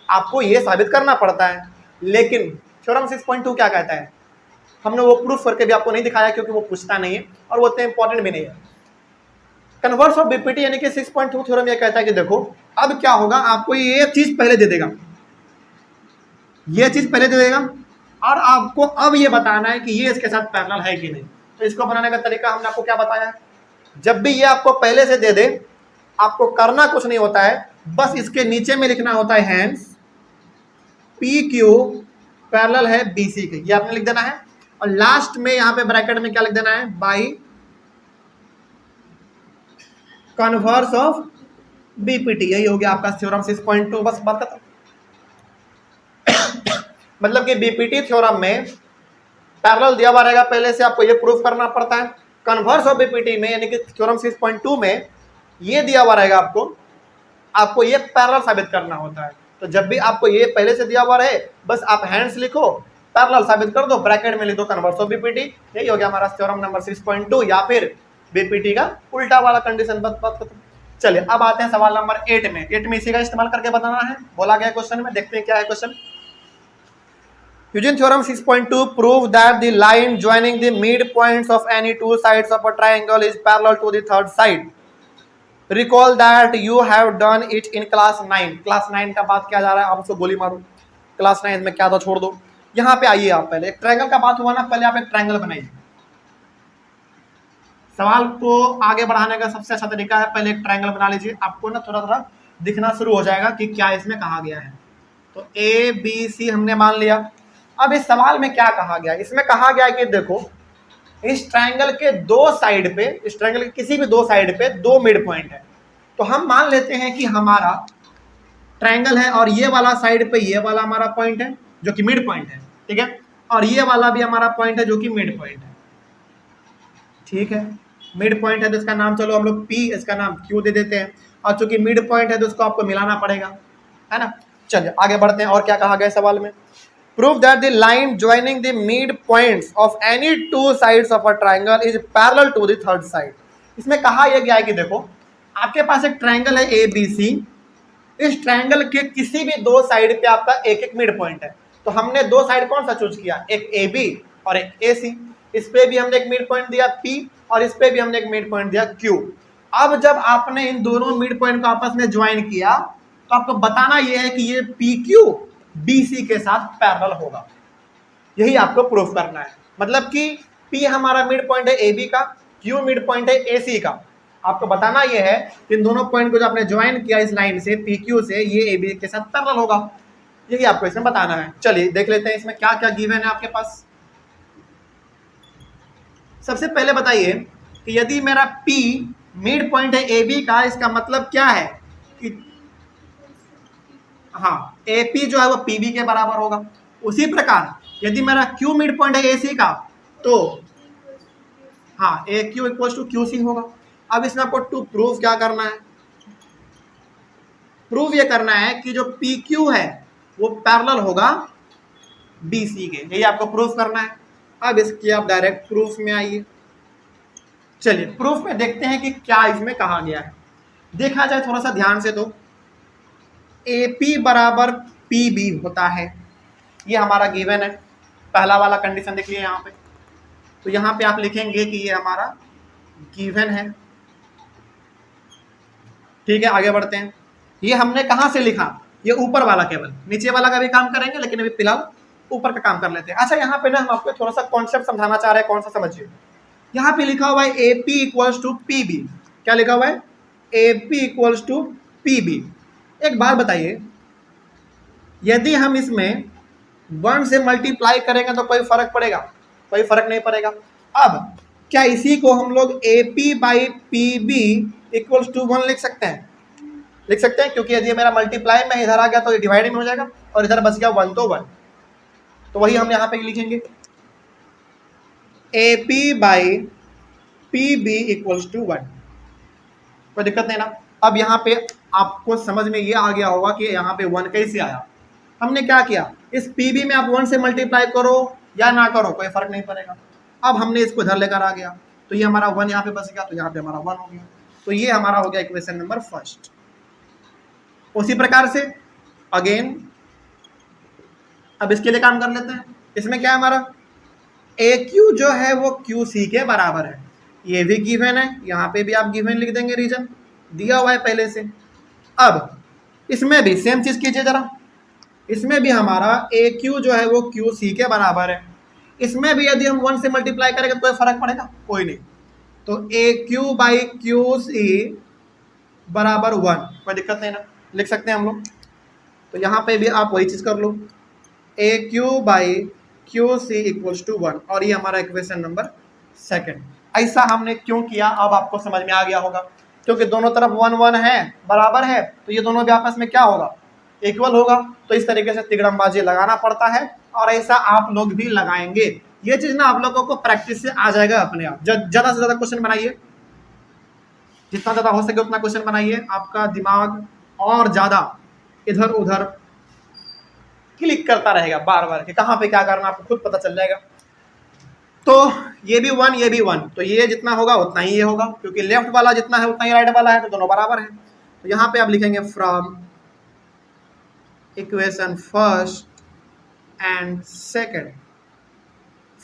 S1: आपको ये साबित करना पड़ता है। लेकिन थ्योरम 6.2 क्या कहता है? हमने वो प्रूफ करके भी आपको नहीं दिखाया, क्योंकि वो पूछता नहीं है और वो इतना इंपॉर्टेंट भी नहीं है। कन्वर्स ऑफ BPT यानी कि 6.2 थ्योरम ये कहता है कि देखो अब क्या होगा, आपको ये चीज पहले दे देगा, ये चीज पहले दे देगा, और आपको अब ये बताना है कि ये इसके साथ पैरेलल है कि नहीं। तो इसको बनाने का तरीका हमने आपको क्या बताया है? जब भी ये आपको पहले से दे दे, आपको करना कुछ नहीं होता है, बस इसके नीचे में लिखना होता है हैंड्स PQ पैरेलल है BC के, ये आपने लिख देना है। और लास्ट में यहाँ पे ब्रैकेट में क्या लिख देना है? By converse of BPT। यही हो गया आपका थ्योरम 6.2। बस बात खत्म। मतलब कि BPT थ्योरम में पैरेलल दिया हुआ रहेगा पहले से, आपको ये प्रूफ करना पड़ता है। कन्वर्स ऑफ BPT में यानी कि थ्योरम 6.2 में ये दिया हुआ रहेगा, आपको ये पैरेलल साबित करना होता है। तो जब भी आपको ये पहले से दिया हुआ रहे, बस आप हैंड्स लिखो, पैरेलल साबित कर दो, ब्रैकेट में लिख दो कन्वर्स ऑफ BPT। यही हो गया हमारा थ्योरम नंबर 6.2 या फिर बीपीटी का उल्टा वाला कंडीशन बात खत्म। चलिए अब आते हैं सवाल नंबर 8 में। 8 में इसी का इस्तेमाल करके बताना है, बोला गया क्वेश्चन में। देखते हैं क्या है question. Using theorem 6.2 prove that the line joining the midpoints of any two sides of a triangle is parallel to the third side. Recall that you have done it in class 9. Class 9 का बात किया जा रहा है, आप उसको गोली मारो। क्लास 9 में क्या था छोड़ दो। यहाँ पे आइए आप, पहले एक ट्रायंगल का बात हुआ ना, पहले आप एक ट्रायंगल बनाइए। सवाल को आगे बढ़ाने का सबसे अच्छा तरीका है पहले एक ट्रायंगल बना लीजिए, आपको ना थोड़ा थोड़ा दिखना शुरू हो जाएगा कि क्या इसमें कहा गया है। तो ए बी सी हमने मान लिया। अब इस सवाल में क्या कहा गया, इसमें कहा गया कि देखो इस ट्रायंगल के दो साइड पे, इस ट्रायंगल के किसी भी दो साइड पे दो मिड पॉइंट है। तो हम मान लेते हैं कि हमारा ट्रायंगल है और ये वाला साइड पे ये वाला हमारा पॉइंट है जो कि मिड पॉइंट है, ठीक है, और ये वाला भी हमारा पॉइंट है जो कि मिड पॉइंट है, ठीक है। मिड पॉइंट है तो इसका नाम चलो हम लोग P, इसका नाम Q दे देते हैं, और चूंकि मिड पॉइंट है तो उसको आपको मिलाना पड़ेगा, है ना। चलिए आगे बढ़ते हैं और क्या कहा गया सवाल में। Prove that the line joining the mid points of any two sides of a triangle is parallel to the third side. इसमें कहा यह गया है कि देखो आपके पास एक ट्रायंगल है ABC, इस ट्रायंगल के किसी भी दो साइड पे आपका एक एक मिड पॉइंट है। तो हमने दो साइड कौन सा चूज किया, एक AB और एक AC। इस पे भी हमने एक मिड पॉइंट दिया P और इस पे भी हमने एक मिड पॉइंट दिया Q। अब जब आपने इन दोनों मिड पॉइंट को आपस में ज्वाइन किया तो आपको बताना यह है कि ये PQ BC के साथ पैरेलल होगा, यही आपको प्रूफ करना है। मतलब कि P हमारा मिड पॉइंट है AB का, Q मिड पॉइंट है AC का। आपको बताना यह है कि इन दोनों पॉइंट को जो आपने ज्वाइन किया इस लाइन से PQ से, ये AB के साथ पैरेलल होगा, यही आपको इसमें बताना है। चलिए देख लेते हैं इसमें क्या क्या गिवन है आपके पास। सबसे पहले बताइए कि यदि मेरा P मिड पॉइंट है AB का, इसका मतलब क्या है कि हाँ AP जो है वो PB के बराबर होगा। उसी प्रकार यदि मेरा Q मिड पॉइंट है AC का तो हाँ AQ इक्वल टू QC होगा। अब इसमें आपको टू प्रूफ क्या करना है, प्रूफ ये करना है कि जो PQ है वो पैरेलल होगा BC के, यही आपको प्रूफ करना है। अब इसकी आप डायरेक्ट प्रूफ में आइए। चलिए प्रूफ में देखते हैं कि क्या इसमें कहा गया है। देखा जाए थोड़ा सा ध्यान से तो AP बराबर PB होता है, ये हमारा गिवन है। पहला वाला कंडीशन देख लिए यहाँ पे, तो यहाँ पे आप लिखेंगे कि ये हमारा गिवन है, ठीक है। आगे बढ़ते हैं। ये हमने कहाँ से लिखा, ये ऊपर वाला, केवल नीचे वाला का भी काम करेंगे लेकिन अभी फिलहाल ऊपर का काम कर लेते हैं। अच्छा यहाँ पे ना हम आपको थोड़ा सा कॉन्सेप्ट समझाना चाह रहे हैं, कौन सा समझिए। यहाँ पे लिखा हुआ है AP इक्वल्स टू PB। क्या लिखा हुआ है, AP इक्वल्स टू PB। एक बात बताइए, यदि हम इसमें 1 से मल्टीप्लाई करेंगे तो कोई फर्क पड़ेगा, कोई फर्क नहीं पड़ेगा। अब क्या इसी को हम लोग AP by PB equals to 1 लिख सकते हैं, लिख सकते हैं, क्योंकि यदि मेरा मल्टीप्लाई में इधर आ गया तो ये डिवाइड में हो जाएगा और इधर बच गया 1 तो 1, तो वही हम यहाँ पे लिखेंगे AP by PB equals to 1। कोई दिक्कत नहीं ना। अब यहाँ पे आपको समझ में ये आ गया होगा कि यहाँ पे 1 कैसे आया। हमने क्या किया, इस PB में आप 1 से मल्टीप्लाई करो या ना करो कोई फर्क नहीं पड़ेगा। अब हमने इसको इधर लेकर आ गया तो ये हमारा 1 यहाँ पे बच गया, तो यहाँ पे हमारा 1 हो गया, तो ये हमारा हो गया इक्वेशन नंबर फर्स्ट। उसी प्रकार से अगेन अब इसके लिए काम कर लेते हैं। इसमें क्या है हमारा AQ जो है वो QC के बराबर है, ये भी गिवन है, यहाँ पे भी आप गिवन लिख देंगे, रीजन दिया हुआ है पहले से। अब इसमें भी सेम चीज कीजिए जरा, इसमें भी हमारा AQ जो है वो QC के बराबर है। इसमें भी यदि हम 1 से मल्टीप्लाई करेंगे तो कोई फर्क पड़ेगा, कोई नहीं। तो AQ बाई QC बराबर 1, कोई दिक्कत नहीं ना, लिख सकते हैं हम लोग। तो यहाँ पे भी आप वही चीज कर लो, AQ by QC equals to 1, और ये हमारा इक्वेशन नंबर सेकंड। ऐसा हमने क्यों किया अब आपको समझ में आ गया होगा, क्योंकि दोनों तरफ 1 1 है, बराबर है, तो ये दोनों भी आपस में क्या होगा, इक्वल होगा। तो इस तरीके से तिगड़मबाजी लगाना पड़ता है और ऐसा आप लोग भी लगाएंगे। ये चीज ना आप लोगों को प्रैक्टिस से आ जाएगा अपने आप। ज्यादा से ज्यादा क्वेश्चन बनाइए, जितना ज्यादा हो सके उतना क्वेश्चन बनाइए, आपका दिमाग और ज्यादा इधर उधर क्लिक करता रहेगा बार बार कि कहाँ पे क्या करना, आपको खुद पता चल जाएगा। तो ये भी 1 ये भी 1, तो ये जितना होगा उतना ही ये होगा, क्योंकि लेफ्ट वाला जितना है उतना ही राइट वाला है, तो दोनों बराबर है। तो यहाँ पे आप लिखेंगे from equation first and second,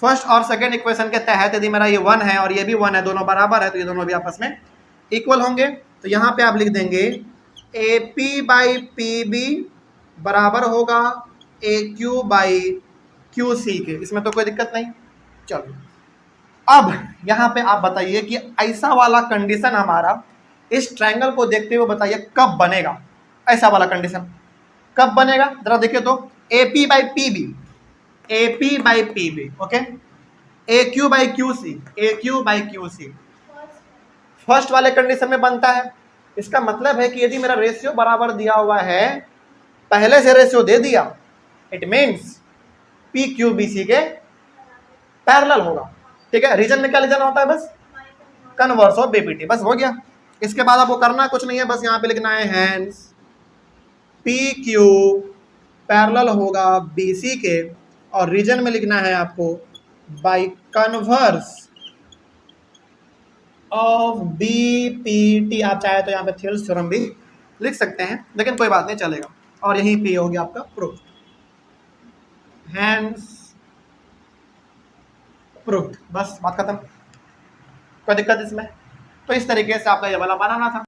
S1: first और सेकेंड इक्वेशन के तहत यदि मेरा ये 1 है और ये भी 1 है, दोनों बराबर है, तो ये दोनों भी आपस में इक्वल होंगे। तो यहाँ पे आप लिख देंगे A P by P B बराबर होगा A Q by Q C के, इसमें तो कोई दिक्कत नहीं। चलो अब यहाँ पे आप बताइए कि ऐसा वाला कंडीशन हमारा इस ट्रायंगल को देखते हुए बताइए कब बनेगा, ऐसा वाला कंडीशन कब बनेगा, जरा देखिए तो। A P by P B, A P by P B, okay, A Q by Q C, A Q by Q C first वाले कंडीशन में बनता है। इसका मतलब है कि यदि मेरा रेशियो बराबर दिया हुआ है, पहले से रेशियो दे दिया, it means P Q B C के पैरेलल होगा। ठीक है, रीजन में क्या रीजन होता है, बस कन्वर्स ऑफ बीपीटी, बस हो गया। इसके बाद आपको करना कुछ नहीं है, बस यहाँ पे लिखना है हैंस पी क्यू पैरेलल होगा बी सी के, और रीजन में लिखना है आपको बाई कन्वर्स ऑफ बीपीटी। आप चाहे तो यहाँ पे थेल्स थ्योरम भी लिख सकते हैं, लेकिन कोई बात नहीं, चलेगा। और यहीं पे हो गया आपका प्रूफ, हैंस प्रूफ, बस बात खत्म, कोई दिक्कत इसमें। तो इस तरीके से आपका ये वाला बनाना था।